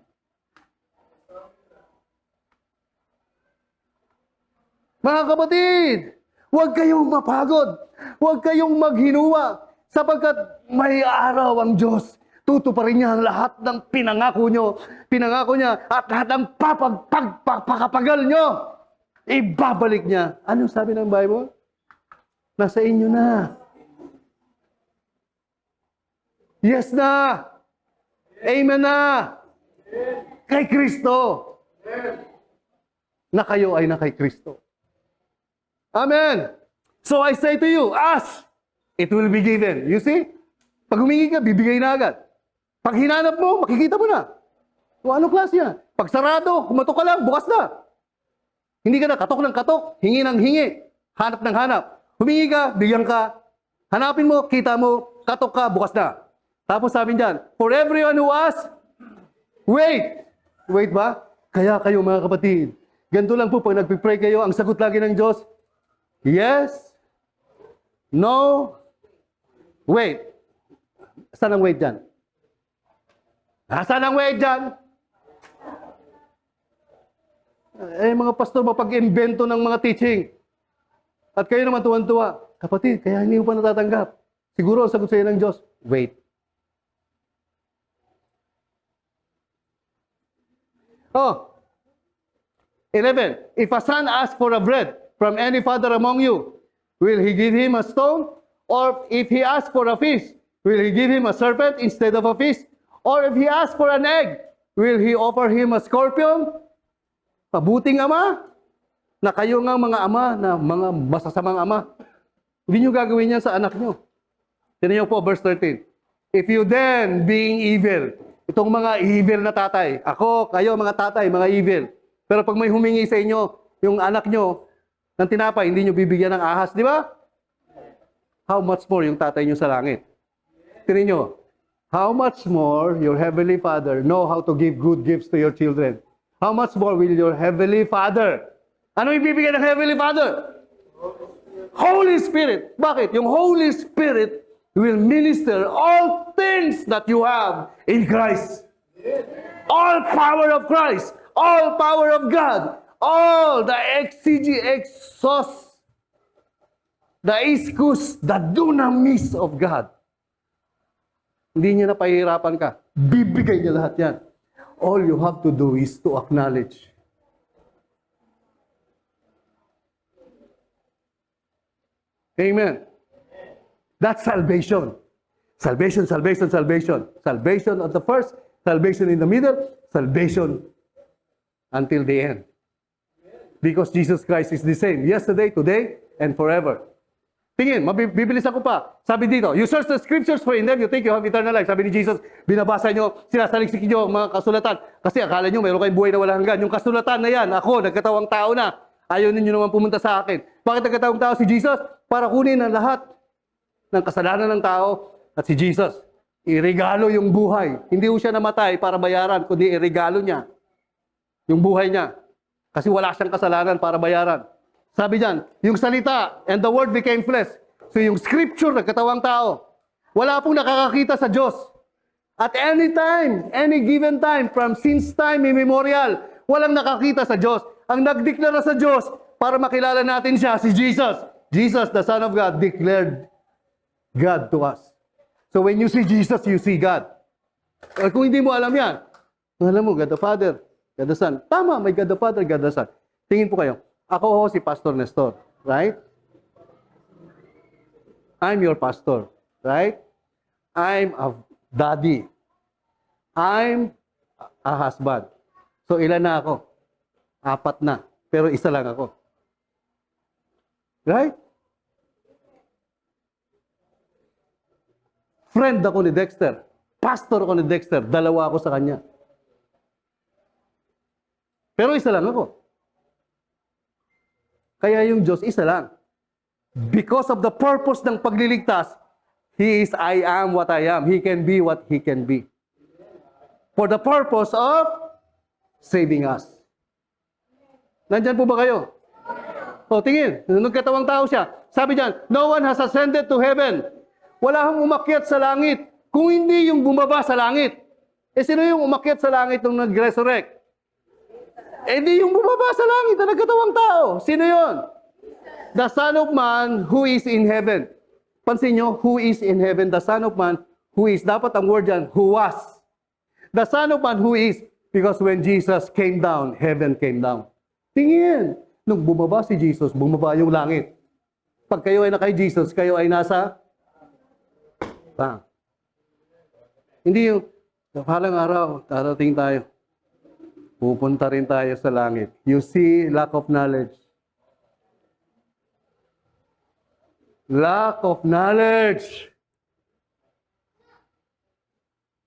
Mga kapatid, huwag kayong mapagod. Huwag kayong maghinuwa. Sapagkat may araw ang Diyos. Tutuparin niya ang lahat ng pinangako nyo. Pinangako niya at lahat ng pagpakapagal nyo. Ibabalik niya. Anong sabi ng Bible? Nasa inyo na. Yes na. Amen na. Kay Kristo. Na kayo ay na kay Kristo. Amen. So I say to you, ask, it will be given. You see? Pag humingi ka, bibigay na agad. Pag hinanap mo, makikita mo na. O anong klase yan? Pag sarado, kumatok ka lang, bukas na. Hindi ka na katok ng katok, hingi ng hingi, hanap ng hanap. Humingi ka, bigyan ka. Hanapin mo, kita mo, katok ka, bukas na. Tapos sabi niyan, for everyone who asks, Wait! Wait ba? Kaya kayo mga kapatid, ganito lang po pag nagpipray kayo, ang sagot lagi ng Diyos, yes, no, wait. Saan ang wait dyan? Saan ang wait dyan? Mga pastor, mapag-invento ng mga teaching. At kayo naman tuwan-tuwa. Kapatid, kaya hindi mo pa natatanggap. Siguro ang sagot sa iyo ng Diyos, wait. Oh, 11. If a son asks for a bread from any father among you, will he give him a stone? Or if he asks for a fish, will he give him a serpent instead of a fish? Or if he asks for an egg, will he offer him a scorpion? Mabuting ama, na kayo nga mga ama, na mga masasamang ama. Hindi nyo gagawin yan sa anak nyo. Tignan nyo po, verse 13. If you then, being evil, itong mga evil na tatay, ako, kayo mga tatay, mga evil. Pero pag may humingi sa inyo, yung anak nyo, ng tinapay, hindi nyo bibigyan ng ahas, di ba? How much more yung tatay nyo sa langit? Tignan nyo, how much more your heavenly Father know how to give good gifts to your children? How much more will your heavenly Father? Ano ibibigay ng heavenly Father? Holy Spirit. Bakit? Yung Holy Spirit will minister all things that you have in Christ. All power of Christ. All power of God. All the exos, the iskus, the dunamis of God. Hindi niya na pahihirapan ka. Bibigay niya lahat yan. All you have to do is to acknowledge. Amen. That's salvation. Salvation, salvation, salvation. Salvation at the first, salvation in the middle, salvation until the end. Because Jesus Christ is the same yesterday, today, and forever. Tingin, bibilis ako pa. Sabi dito, you search the scriptures for in them you think you have eternal life. Sabi ni Jesus, binabasa nyo, sinasaliksik nyo ang mga kasulatan. Kasi akala nyo, mayroon kayong buhay na walang hanggan. Yung kasulatan na yan, ako, nagkatawang tao na. Ayaw ninyo naman pumunta sa akin. Bakit nagkatawang tao si Jesus? Para kunin ang lahat ng kasalanan ng tao. At si Jesus, iregalo yung buhay. Hindi ho siya namatay para bayaran, kundi iregalo niya yung buhay niya. Kasi wala siyang kasalanan para bayaran. Sabi diyan, yung salita, and the word became flesh. So yung scripture, nagkatawang tao. Wala pong nakakakita sa Diyos. At any time, any given time, from since time immemorial, walang nakakita sa Diyos. Ang nagdeklara sa Diyos, para makilala natin siya, si Jesus. Jesus, the Son of God, declared God to us. So when you see Jesus, you see God. Kung hindi mo alam yan, alam mo, God the Father, God the Son. Tama, may God the Father, God the Son. Tingin po kayo. Ako ho si Pastor Nestor, right? I'm your pastor, right? I'm a daddy. I'm a husband. So ilan na ako? 4 na. Pero isa lang ako. Right? Friend ako ni Dexter. Pastor ako ni Dexter. 2 ako sa kanya. Pero isa lang ako. Kaya yung Diyos, isa lang. Because of the purpose ng pagliligtas, He is I am what I am. He can be what He can be. For the purpose of saving us. Nandyan po ba kayo? O, tingin. Nagkatawang tao siya. Sabi diyan, no one has ascended to heaven. Wala hang umakyat sa langit. Kung hindi yung bumaba sa langit. Sino yung umakyat sa langit nung nag-resurrect? Di yung bumaba sa langit na nagkatawang tao. Sino yon? The Son of Man who is in heaven. Pansin nyo, who is in heaven? The Son of Man who is. Dapat ang word dyan, who was. The Son of Man who is. Because when Jesus came down, heaven came down. Tingin. Nung bumaba si Jesus, bumaba yung langit. Pag kayo ay na kay Jesus, kayo ay nasa hindi yung halang araw, darating tayo. Pupunta rin tayo sa langit. You see, lack of knowledge. Lack of knowledge.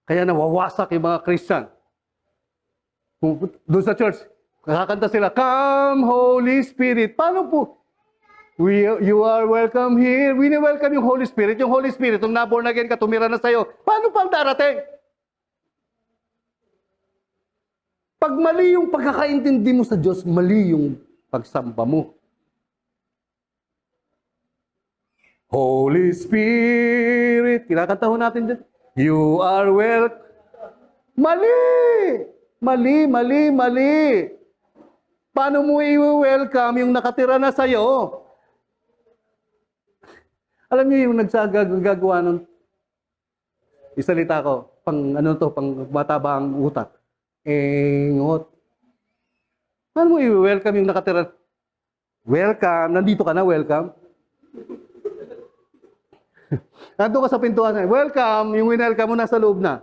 Kaya nawawasak yung mga Christian. Doon sa church, kakakanta sila, Come, Holy Spirit. Paano po? You are welcome here. Wini-welcome yung Holy Spirit. Yung Holy Spirit, kung na-born again ka, tumira na sa'yo. Paano pang darating? Pag mali yung pagkakaintindi mo sa Diyos, mali yung pagsamba mo. Holy Spirit, kinakanta ho natin din. You are welcome. Mali! Mali, mali, mali. Paano mo i-welcome yung nakatira na sa'yo? Alam niyo yung nagsagagawa nun? Isalita ko, pang mataba ang utak. Engot. Paano mo i-welcome yung nakatira? Welcome, nandito ka na, welcome. Nandito ka sa pintuan, welcome, yung winelcome mo nasa loob na.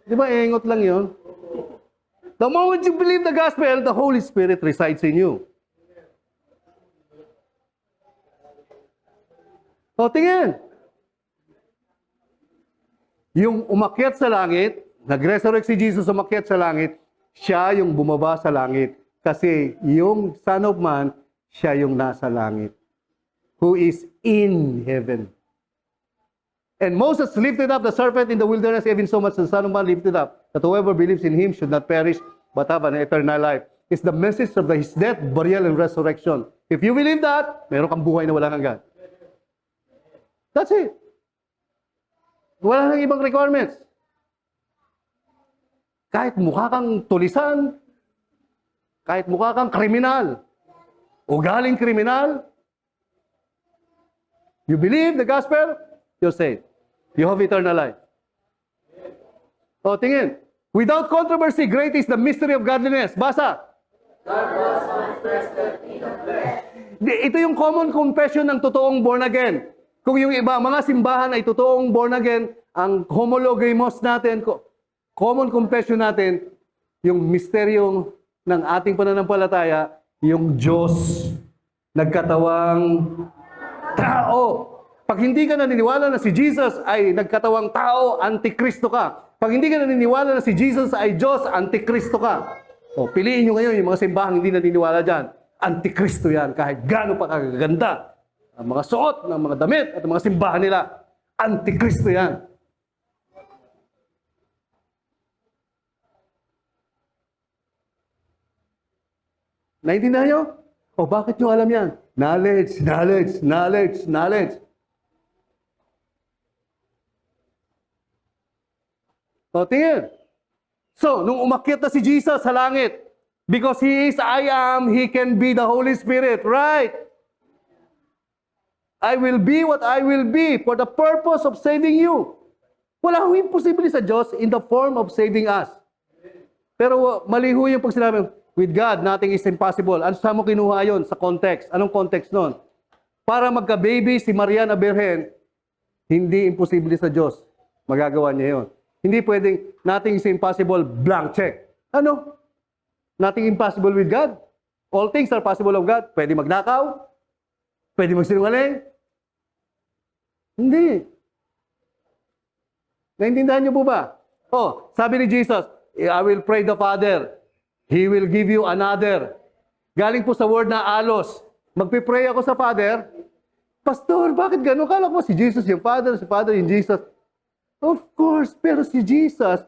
Di ba, engot lang yun? The moment you believe the gospel, the Holy Spirit resides in you. O, tingin. Yung umakyat sa langit, nag-resurrect si Jesus, umakyat sa langit, siya yung bumaba sa langit. Kasi yung Son of Man, siya yung nasa langit. Who is in heaven. And Moses lifted up the serpent in the wilderness, even so much the Son of Man lifted up, that whoever believes in him should not perish, but have an eternal life. It's the message of his death, burial, and resurrection. If you believe that, meron kang buhay na walang hanggan. That's it. Wala nang ibang requirements. Kahit mukha kang tulisan, kahit mukha kang kriminal, o galing kriminal, you believe the gospel, you're saved. You have eternal life. O, tingin. Without controversy, great is the mystery of godliness. Basa. God was manifested in the flesh. Ito yung common confession ng totoong born again. Kung yung iba, mga simbahan ay totoong born again, ang homologamos natin, common confession natin, yung misteryong ng ating pananampalataya, yung Diyos nagkatawang tao. Pag hindi ka naniniwala na si Jesus ay nagkatawang tao, antikristo ka. Pag hindi ka naniniwala na si Jesus ay Diyos, antikristo ka. O, piliin nyo ngayon yung mga simbahang hindi naniniwala dyan. Antikristo yan, kahit gaano pa kagaganda. Ang mga suot ng mga damit at ang mga simbahan nila, antikristo yan. Naintindihan nyo? O, bakit nyo alam yan? Knowledge, knowledge, knowledge, knowledge. O, tingin. So, nung umakyat na si Jesus sa langit, because He is I am, He can be the Holy Spirit, right? I will be what I will be for the purpose of saving you. Wala hong imposible sa Diyos in the form of saving us. Pero mali ho yung pag sinabi, with God, nothing is impossible. Ano sa mo kinuha yun? Sa context. Anong context nun? Para magka-baby si Maria na Birhen, hindi imposible sa Diyos. Magagawa niya yun. Hindi pwedeng nothing is impossible, blank check. Ano? Nothing impossible with God. All things are possible of God. Pwede magnakaw? Pwede magsinungaling? Hindi. Naintindihan niyo po ba? Oh, sabi ni Jesus, I will pray the Father. He will give you another. Galing po sa word na alos. Magpipray ako sa Father. Pastor, bakit gano'n? Kala ko si Jesus yung Father, si Father yung Jesus. Of course, pero si Jesus,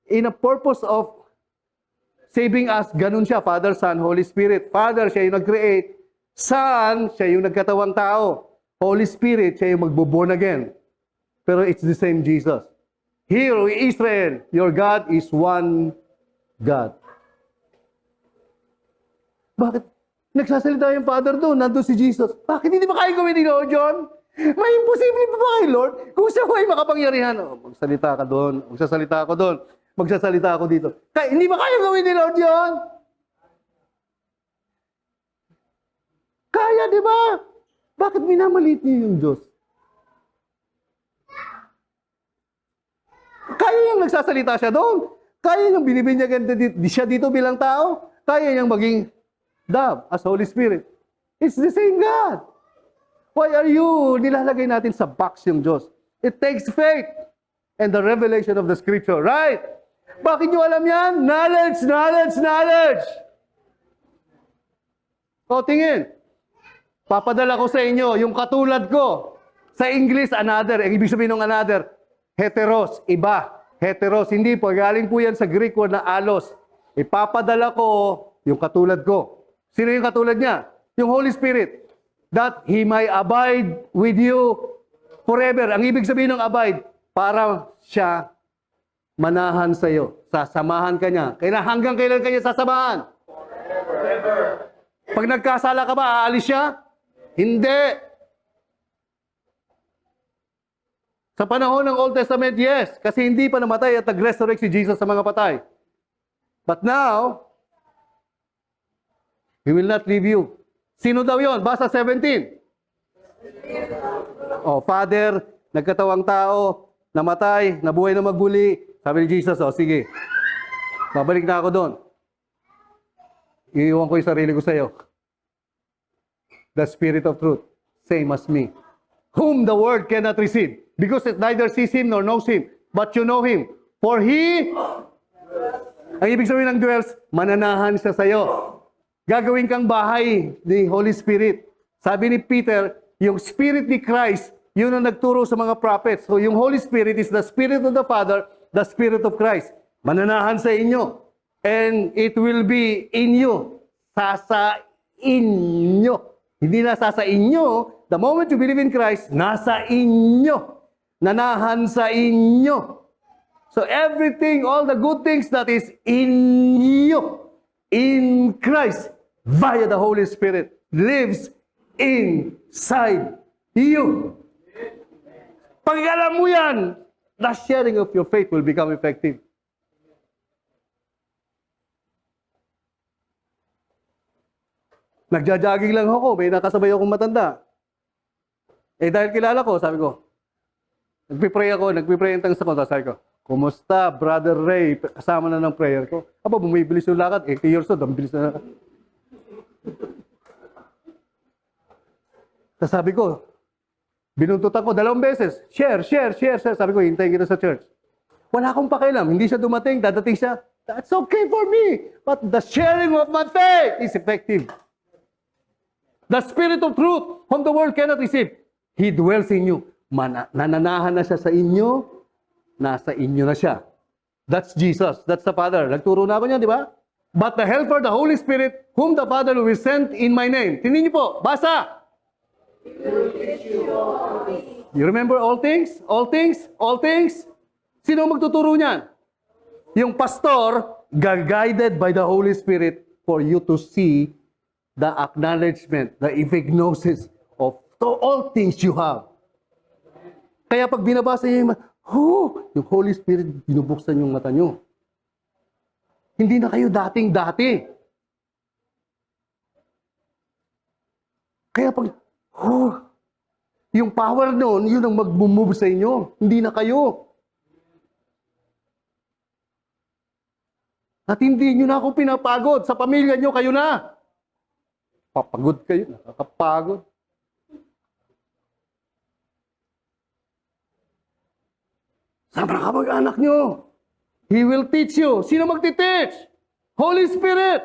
in a purpose of saving us, ganun siya, Father, Son, Holy Spirit. Father, siya yung nag-create. Son, siya yung nagkatawang tao. Holy Spirit, siya yung magbo-born again. Pero it's the same Jesus. Here, Israel, your God is one God. Bakit? Nagsasalita yung Father doon, nandun si Jesus. Bakit hindi ba kaya gawin ni Lord John? May imposible pa ba kay Lord? Kung siya ay makapangyarihan, magsalita ka doon, magsasalita ako doon, magsasalita ako dito. Hindi ba kaya gawin ni Lord John? Kaya, di ba? Bakit minamalit niyo yung Diyos? Kaya niyang nagsasalita siya doon. Kaya niyang binibinyagan siya dito bilang tao. Kaya niyang maging dove as Holy Spirit. It's the same God. Why are you nilalagay natin sa box yung Diyos? It takes faith and the revelation of the Scripture, right? Bakit nyo alam yan? Knowledge, knowledge, knowledge! O, tingin. Papadala ko sa inyo yung katulad ko. Sa English, another. Ang ibig sabihin ng another, heteros, iba. Heteros, hindi po. Galing po yan sa Greek word na alos. Ipapadala ko yung katulad ko. Sino yung katulad niya? Yung Holy Spirit. That He may abide with you forever. Ang ibig sabihin ng abide, para siya manahan sa iyo. Sasamahan ka niya. Hanggang kailan ka niya sasamahan? Forever. Pag nagkasala ka ba, aalis siya? Hindi. Sa panahon ng Old Testament, yes. Kasi hindi pa namatay at nag-resurrect si Jesus sa mga patay. But now, He will not leave you. Sino daw yon? Basa 17. Oh, Father, nagkatawang tao, namatay, nabuhay na magbuli. Sabi ni Jesus, oh, sige. Babalik na ako doon. Iiwan ko yung sarili ko sa iyo. The Spirit of truth, same as me. Whom the world cannot receive, because it neither sees Him nor knows Him, but you know Him. For He, ang ibig sabihin ng dwells, mananahan siya sa iyo. Gagawin kang bahay ni Holy Spirit. Sabi ni Peter, yung Spirit ni Christ, yun ang nagturo sa mga prophets. So yung Holy Spirit is the Spirit of the Father, the Spirit of Christ. Mananahan sa inyo. And it will be in you. Sasa inyo. Hindi na sasa inyo. The moment you believe in Christ, nasa inyo. Nanahan sa inyo. So everything, all the good things that is in you, in Christ, via the Holy Spirit, lives inside you. Pag alam mo yan, the sharing of your faith will become effective. Nagja-jogging lang ako, may nakasabay akong matanda. Eh dahil kilala ko, sabi ko, nagpipray ang tangsa ko, sabi ko, kumusta, Brother Ray? Kasama na ng prayer ko. Aba, bumibilis yung lakad. 80 years old, ang bilis na lakad. Sabi ko, binuntutan ko 2 beses. Share. Sabi ko, hintayin kita sa church. Wala akong pakialam. Hindi siya dumating, dadating siya. That's okay for me. But the sharing of my faith is effective. The Spirit of truth, whom the world cannot receive, He dwells in you. Nananahan na siya sa inyo, nasa inyo na siya. That's Jesus. That's the Father. Nagturo na ako niya, di ba? But the Helper, the Holy Spirit, whom the Father will send in my name. Tingnan niyo po, basa! You remember all things? All things? All things? Sino magtuturo niyan? Yung pastor, guided by the Holy Spirit for you to see the acknowledgement, the epignosis of all things you have. Kaya pag binabasa niyo yung Holy Spirit, binubuksan yung mata niyo. Hindi na kayo dating-dati. Kaya pag, yung power noon, yun ang mag-move sa inyo. Hindi na kayo. At hindi nyo na ako pinapagod. Sa pamilya nyo, kayo na. Papagod kayo. Nakakapagod. Sa mga kamag-anak nyo, He will teach you. Sino magtiteach? Holy Spirit.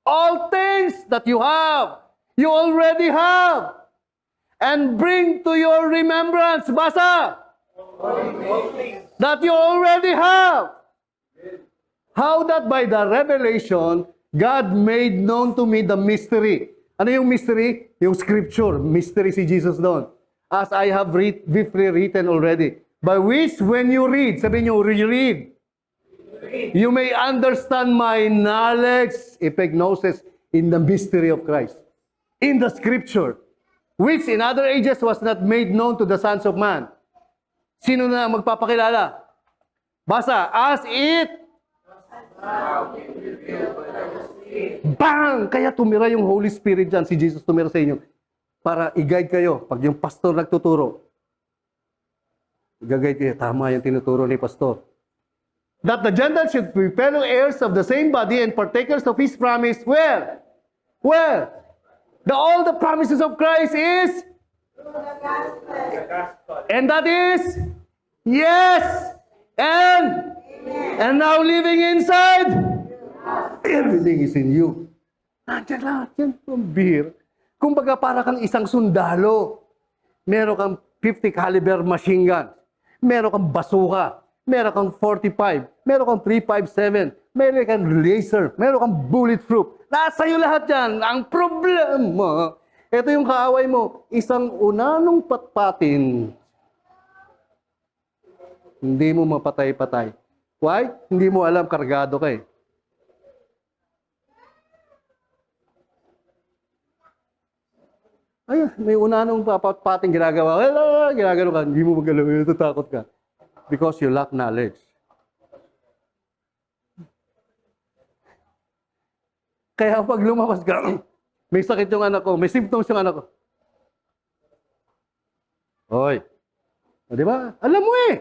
All things that you have, you already have. And bring to your remembrance, basa, that you already have. How that by the revelation, God made known to me the mystery. Ano yung mystery? Yung scripture. Mystery si Jesus doon. As I have briefly written already. By which when you read, sabi nyo, reread. You may understand my knowledge, epignosis, in the mystery of Christ. In the scripture. Which in other ages was not made known to the sons of man. Sino na magpapakilala? Basa, as it bang! Kaya tumira yung Holy Spirit dyan. Si Jesus tumira sa inyo. Para i-guide kayo. Pag yung pastor nagtuturo, i-guide kayo. Tama yung tinuturo ni pastor. That the Gentiles should be fellow heirs of the same body and partakers of His promise. Where? Where? All the promises of Christ is? And that is? Yes! And now living inside? Everything is in you. Nandiyan lahat yan from beer. Kumbaga para kang isang sundalo. Meron kang 50 caliber machine gun. Meron kang basuka. meron kang 45, meron kang 357, meron kang laser, meron kang bulletproof. Nasa iyo lahat yan. Ang problema, ito yung kaaway mo, isang unanong patpatin. Hindi mo mapatay-patay. Why? Hindi mo alam, kargado ka eh. Ay, may unanong patpatin ginagawa. Ginagano ka, hindi mo magalaw, natatakot ka. Because you lack knowledge. Kaya pag lumabas ka, may sakit yung anak ko, may symptoms yung anak ko. Hoy. O, di ba? Alam mo eh.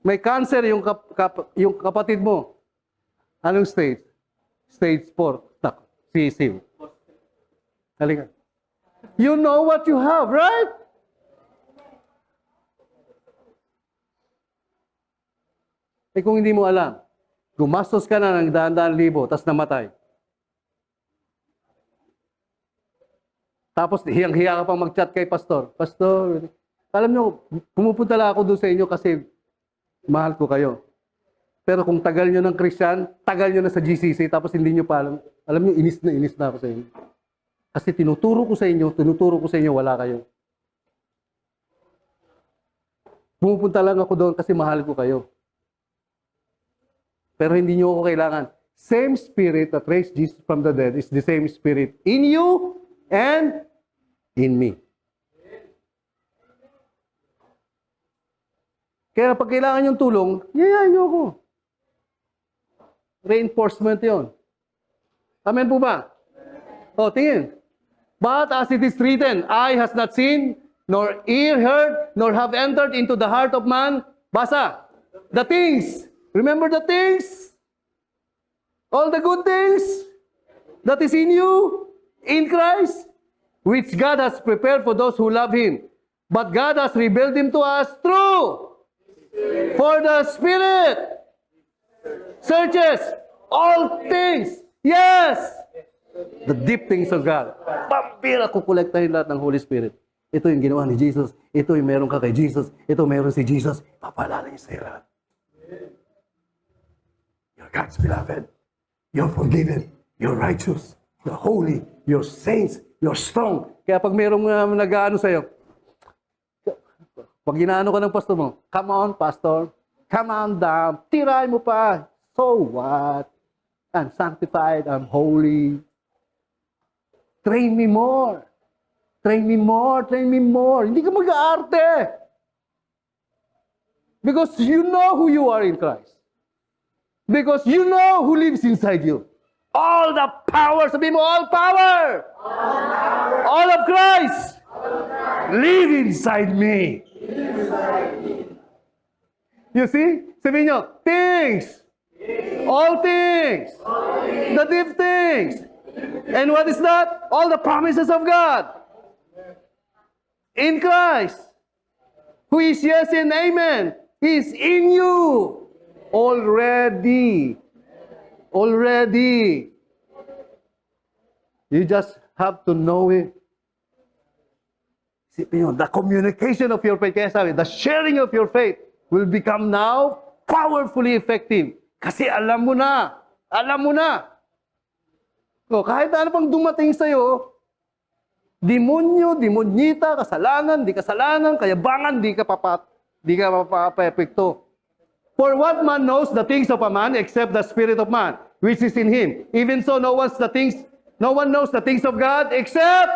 May cancer yung, yung kapatid mo. Anong stage? Stage 4. Tak, sisiw. Halika. You know what you have, right? Eh kung hindi mo alam, gumastos ka na ng daan-daan libo, tas namatay. Tapos hiyang-hiya ka pang mag-chat kay pastor. Pastor, alam nyo, pumupunta lang ako doon sa inyo kasi mahal ko kayo. Pero kung tagal nyo ng Christian, tagal nyo na sa GCC, tapos hindi nyo pa alam nyo, inis na ako sa inyo. Kasi tinuturo ko sa inyo, wala kayo. Pumupunta lang ako doon kasi mahal ko kayo. Pero hindi nyo ako kailangan. Same spirit that raised Jesus from the dead is the same spirit in you and in me. Kaya pag kailangan yung tulong, yayain nyo ako. Reinforcement yon. Amen po ba? O, tingin. But as it is written, eye has not seen, nor ear heard, nor have entered into the heart of man. Basa. The things. Remember the things? All the good things that is in you, in Christ, which God has prepared for those who love Him. But God has revealed Him to us through. For the Spirit searches all things. Yes! The deep things of God. Pampira ko kolektahin lahat ng Holy Spirit. Ito yung ginawa ni Jesus. Ito yung meron ka kay Jesus. Ito meron si Jesus. Papalala niya sa lahat. You're God's beloved. You're forgiven. You're righteous. You're holy. You're saints. You're strong. Kaya pag mayroong nag-ano sa'yo, pag ginaano ka ng pastor mo, come on, pastor. Come on down. Tirahin mo pa. So what? I'm sanctified. I'm holy. Train me more. Train me more. Train me more. Hindi ka mag-aarte. Because you know who you are in Christ. Because you know who lives inside you. All the power, sabihin mo, all power. All of Christ. Live inside me. You see? Sabihin nyo, things. All things. The deep things. And what is that? All the promises of God. In Christ. Who is yes and amen. He is in you. Already. Already. You just have to know it. Isipin nyo, the communication of your faith, kaya sabi, the sharing of your faith will become now powerfully effective. Kasi alam mo na. Alam mo na. So, kahit ano pang dumating sa'yo, demonyo, demonyita, kasalanan, di kasalanan, kayabangan, di ka papapepekto. For what man knows the things of a man except the spirit of man, which is in him? Even so, no one knows the things of God except.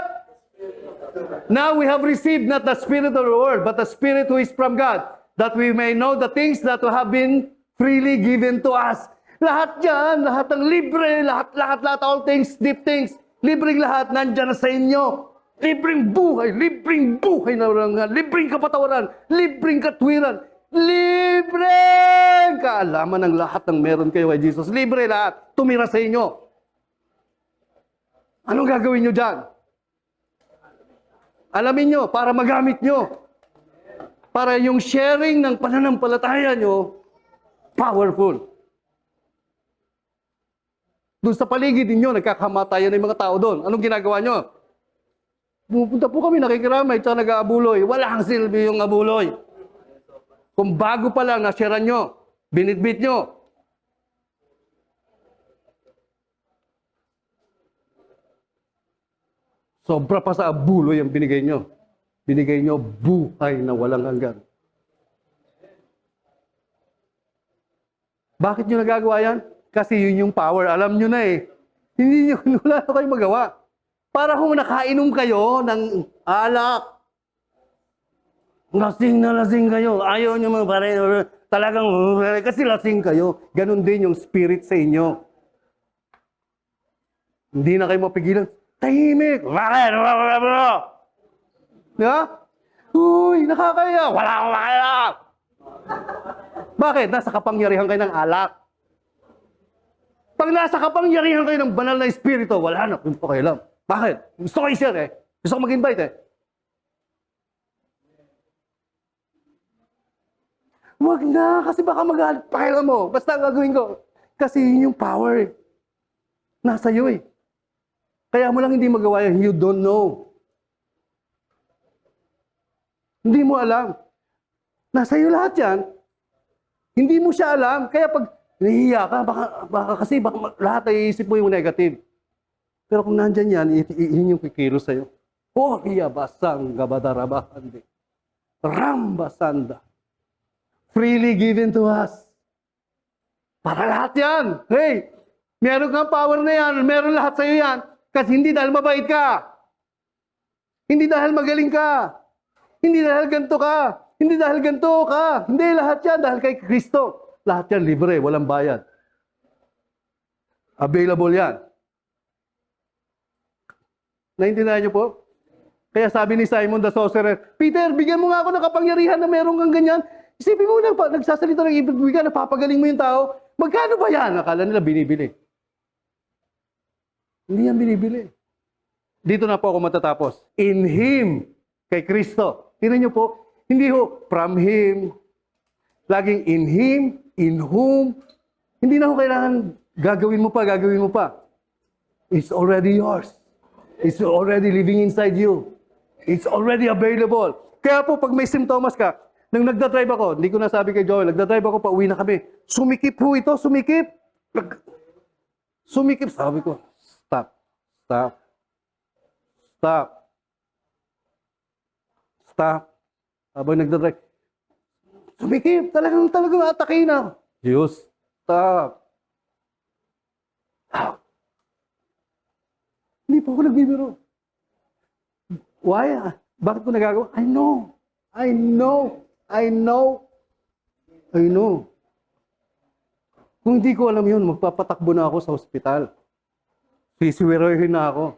Now we have received not the spirit of the world, but the Spirit who is from God, that we may know the things that have been freely given to us. Lahat yan, lahat ng libre, lahat, all things, deep things, libreng lahat, nandyan na sa inyo. Libreng buhay na libreng kapatawaran, libreng katwiran, libreng kaalaman ng lahat ng meron kayo kay Jesus. Libre lahat, tumira sa inyo. Anong gagawin nyo dyan? Alamin nyo, para magamit nyo. Para yung sharing ng pananampalataya nyo, powerful. Doon sa paligid ninyo, nagkakamatayan ng mga tao doon. Anong ginagawa nyo? Pupunta po kami, nakikiramay, tsaka nag-aabuloy. Walang silbi yung abuloy. Kung bago pa lang, nasira nyo, binitbit nyo. Sobra pa sa abuloy ang binigay nyo. Binigay nyo buhay na walang hanggan. Bakit nyo nagagawa yan? Kasi yun yung power. Alam nyo na eh. Hindi nyo, wala na kayong magawa. Para kung nakainom kayo ng alak, lasing na lasing kayo. Ayaw nyo mga pare, talagang, kasi lasing kayo. Ganon din yung spirit sa inyo. Hindi na kayo mapigilan. Tahimik! Bakit? Ha? Uy, nakakaya. Wala akong makaya. Bakit? Nasa kapangyarihan kayo ng alak. Pag nasa kapangyarihan kayo ng banal na espiritu, wala na kung pakialam. Bakit? Gusto ko i-share eh. Gusto ko mag-invite eh. Wag na, kasi baka magalit. Pakialam mo. Basta ang gagawin ko. Kasi yun yung power eh. Nasa iyo eh. Kaya mo lang hindi magawa yan. You don't know. Hindi mo alam. Nasa iyo lahat yan. Hindi mo siya alam. Kaya pag nahihiya ka, baka lahat ay iisip mo yung negative. Pero kung nandyan yan, yun yung kikilos sa'yo. Oh, iya basang gabadarabahandi. Rambasanda. Freely given to us. Para lahat yan. Hey, meron kang power na yan. Meron lahat sa'yo yan. Kasi hindi dahil mabait ka. Hindi dahil magaling ka. Hindi dahil ganito ka. Hindi dahil ganito ka. Hindi lahat yan dahil kay Kristo. Lahat yan libre, walang bayad. Available yan. Naintindihan niyo po? Kaya sabi ni Simon the Sorcerer, Peter, bigyan mo nga ako ng kapangyarihan na meron kang ganyan. Isipin mo na, nagsasalita ng ibig bigyan, napapagaling mo yung tao. Magkano ba yan? Akala nila binibili. Hindi yan binibili. Dito na po ako matatapos. In Him, kay Kristo. Tingnan niyo po, hindi ho, from Him, laging in Him, in whom, hindi na ho kailangan gagawin mo pa. It's already yours. It's already living inside you. It's already available. Kaya po, pag may simptomas ka, nang nagdadrive ako, hindi ko nasabi kay Joel, nagdadrive ako, pauwi na kami. Sumikip po ito, sumikip. Sumikip. Sabi ko, stop. Habang nagdadrive, sumikip. Talagang atakin na. Diyos, stop. Hindi po ako nagbibiro. Why? Bakit ko nagagawa? I know. Kung hindi ko alam yun, magpapatakbo na ako sa ospital. Sisiwirohin na ako.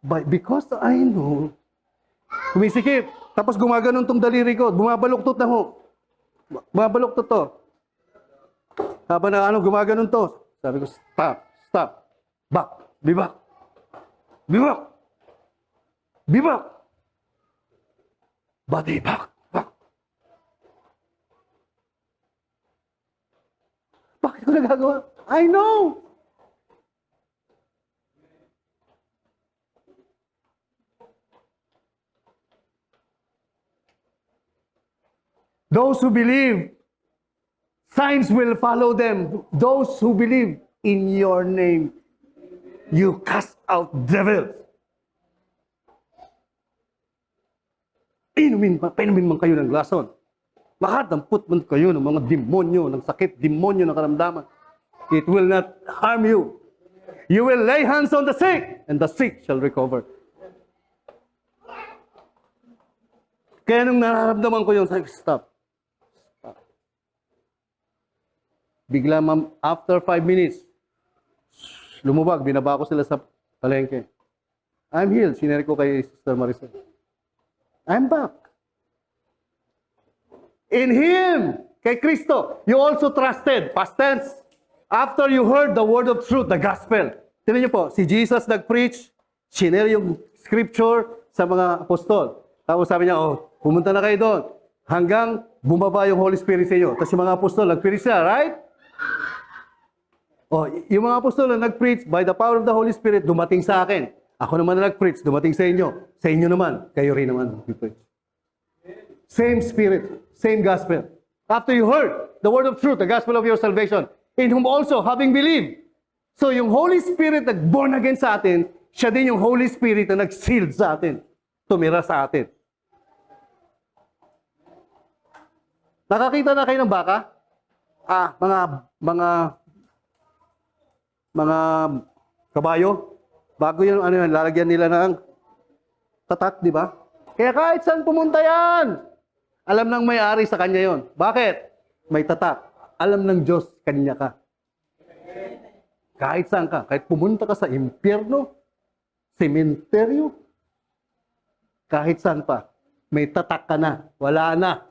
But because I know, kumisikip. Tapos gumaganon tong daliri ko. Bumabaluktot na ho. Bumabaluktot to. Habang na gumaganon to. Sabi ko, stop. Back. Be back. Body back. Bakit ko nagagawa? I know. Those who believe, signs will follow them. Those who believe in your name, you cast out devils. Painumin man kayo ng lason. Makadampot man kayo ng mga demonyo, ng sakit, demonyo ng karamdaman. It will not harm you. You will lay hands on the sick, and the sick shall recover. Kaya nung nararamdaman ko yun, sabi ko, stop. Bigla, after 5 minutes, lumubag, binaba ko sila sa palengke. I'm healed. Sinare ko kay Sister Maricel. I'm back. In Him, kay Kristo, you also trusted. Past tense. After you heard the word of truth, the gospel. Tignan niyo po, si Jesus nag-preach, sinare yung scripture sa mga apostol. Tapos sabi niya, pumunta na kayo doon. Hanggang bumaba yung Holy Spirit sa inyo. Tapos yung mga apostol, nag-preach sila, right? Yung mga apostol na nag-preach, by the power of the Holy Spirit, dumating sa akin. Ako naman na nag-preach, dumating sa inyo. Sa inyo naman, kayo rin naman. Same Spirit, Same gospel. After you heard the word of truth, the gospel of your salvation, in whom also having believed. So yung Holy Spirit nag-born again sa atin, siya din yung Holy Spirit na nag-sealed sa atin. Tumira sa atin. Nakakita na kayo ng baka? Mga kabayo. Bago yun, lalagyan nila ng tatak, di ba? Kaya kahit saan pumunta yan, alam ng may-ari sa kanya yon. Bakit? May tatak. Alam ng Diyos, kanya ka. Kahit saan ka. Kahit pumunta ka sa impyerno, sementeryo, kahit saan pa, may tatak ka na. Wala na.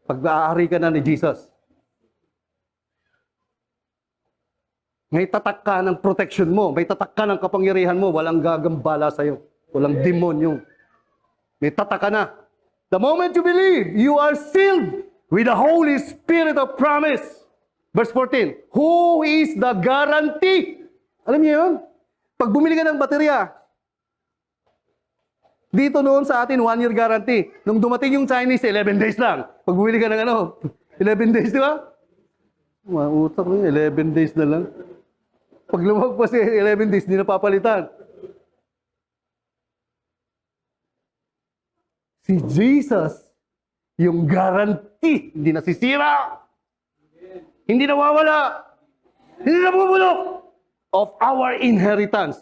Pag-aari ka na ni Jesus. May tatak ka ng protection mo. May tatak ka ng kapangyarihan mo. Walang gagambala sa'yo. Walang demonyo. May tatak ka na. The moment you believe, you are sealed with the Holy Spirit of promise. Verse 14, who is the guarantee? Alam niyo yun? Pag bumili ka ng baterya, dito noon sa atin, 1 year guarantee. Nung dumating yung Chinese, 11 days lang. Pag bumili ka ng 11 days, di ba? Utak mo, 11 days na lang. Pag lumagpas 11 days, di na papalitan. Si Jesus, yung guarantee, hindi nasisira. Hindi nawawala. Hindi nabubulok of our inheritance.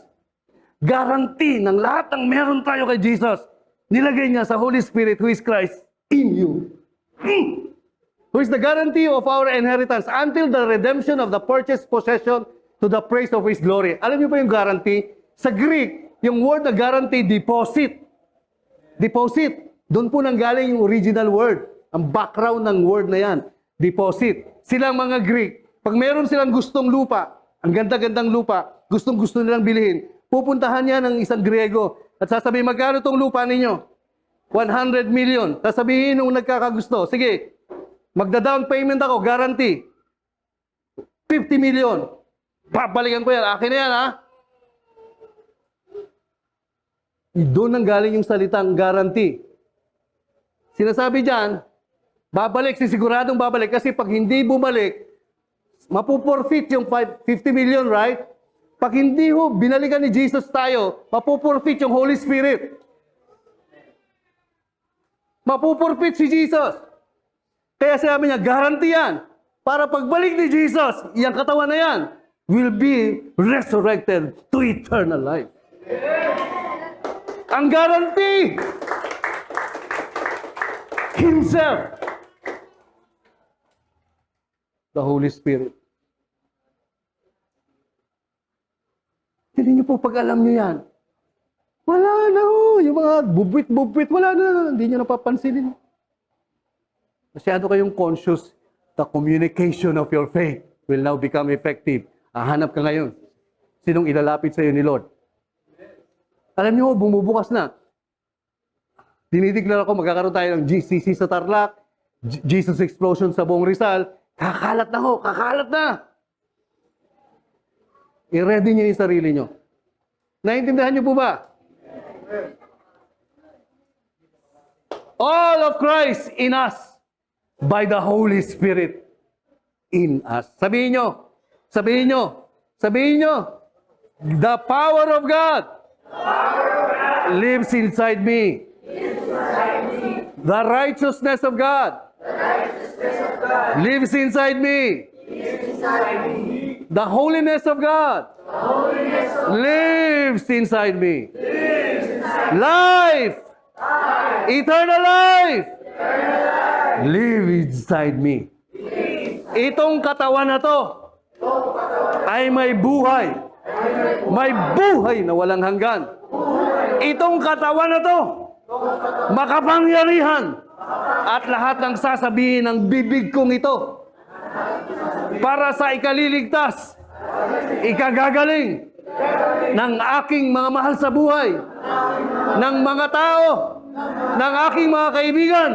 Guarantee ng lahat ng meron tayo kay Jesus. Nilagay niya sa Holy Spirit who is Christ in you. Who is the guarantee of our inheritance until the redemption of the purchased possession to the praise of His glory. Alam niyo ba yung guarantee? Sa Greek, yung word na guarantee, deposit. Deposit. Doon po nanggaling yung original word. Ang background ng word na yan. Deposit. Silang mga Greek, pag meron silang gustong lupa, ang ganda-gandang lupa, gustong-gusto nilang bilhin, pupuntahan niya ng isang Griego at sasabihin, magkano tong lupa ninyo? 100 million. Sasabihin nung nagkakagusto, sige, magda-down payment ako, guarantee. 50 million. Babalikan ko yan. Akin na yan, ha? Doon nang galing yung salitang guarantee. Sinasabi dyan, babalik, siguradong babalik. Kasi pag hindi bumalik, mapuporfit yung 50 million, right? Pag hindi binalikan ni Jesus tayo, mapuporfit yung Holy Spirit. Mapuporfit si Jesus. Kaya sabi niya, guarantee yan. Para pagbalik ni Jesus, yung katawan na yan, will be resurrected to eternal life. Ang guarantee, Himself, the Holy Spirit. Hindi niyo po pag alam niyo yan, wala na yung mga bubwit-bubwit, wala na, hindi niyo napapansinin. Masyado kayong conscious, the communication of your faith will now become effective. Hanap ka ngayon, sinong ilalapit sa iyo ni Lord. Alam niyo, bumubukas na. Dinideklara ko, magkakaroon tayo ng GCC sa Tarlac, Jesus Explosion sa buong Rizal. Kakalat na kakalat na. I-ready niyo yung sarili niyo. Naintindihan niyo po ba? All of Christ in us by the Holy Spirit in us. Sabihin niyo, the power of God lives inside me. The righteousness of God lives inside me. The holiness of God lives inside me. Life, eternal life, live inside me. Itong katawan na to ay may buhay. May buhay na walang hanggan. Itong katawan na to makapangyarihan at lahat ng sasabihin ng bibig kong ito para sa ikaliligtas, ikagagaling ng aking mga mahal sa buhay, ng mga tao, ng aking mga kaibigan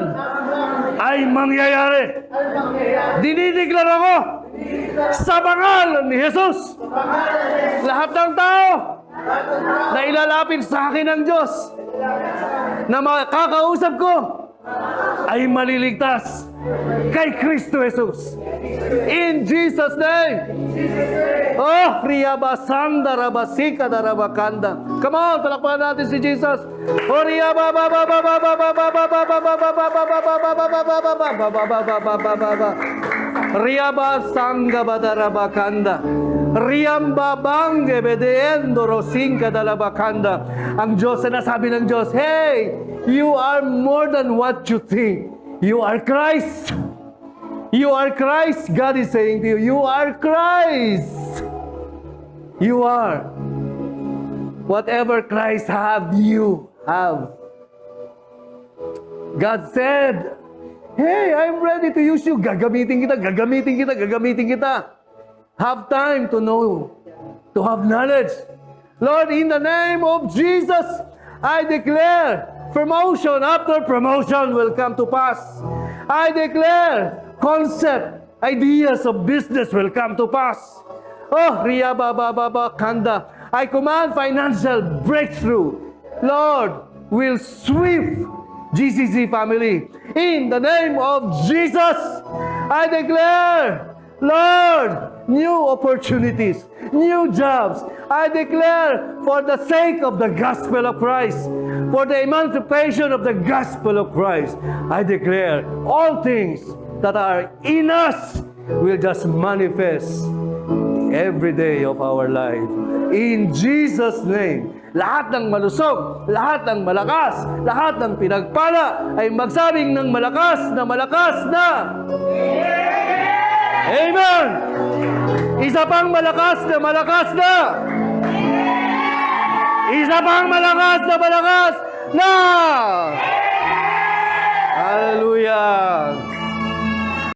ay mangyayari. Dinideklara ko sa pangalan ni Jesus, lahat ng tao na ilalapit sa akin ng Diyos, na makakausap ko, ay maliligtas kay Kristo Jesus. In Jesus' name. Oh, Riyabasanda Rabasika Darabakanda. Come on, palakpakan natin si Jesus. Oh, Riyabasanga Badarabakanda. Riyambabangge bedeendo Rosinka Dalabakanda. Ang Diyos, sinasabi ng Diyos, hey, you are more than what you think. You are Christ. You are Christ. God is saying to you, you are Christ. You are. Whatever Christ have, you have. God said, hey, I'm ready to use you. Gagamitin kita, gagamitin kita, gagamitin kita. Have time to know, to have knowledge. Lord, in the name of Jesus, I declare promotion after promotion will come to pass. I declare concept, ideas of business will come to pass. Oh, Riya Baba Baba Kanda. I command financial breakthrough. Lord, will sweep GCC family. In the name of Jesus, I declare, Lord, new opportunities, new jobs. I declare for the sake of the gospel of Christ, for the emancipation of the gospel of Christ, I declare all things that are in us will just manifest every day of our life. In Jesus' name, lahat ng malusog, lahat ng malakas, lahat ng pinagpala ay magsabing ng malakas na malakas na. Amen! Isa pang malakas na malakas na! Isa pang malakas na malakas na! Hallelujah!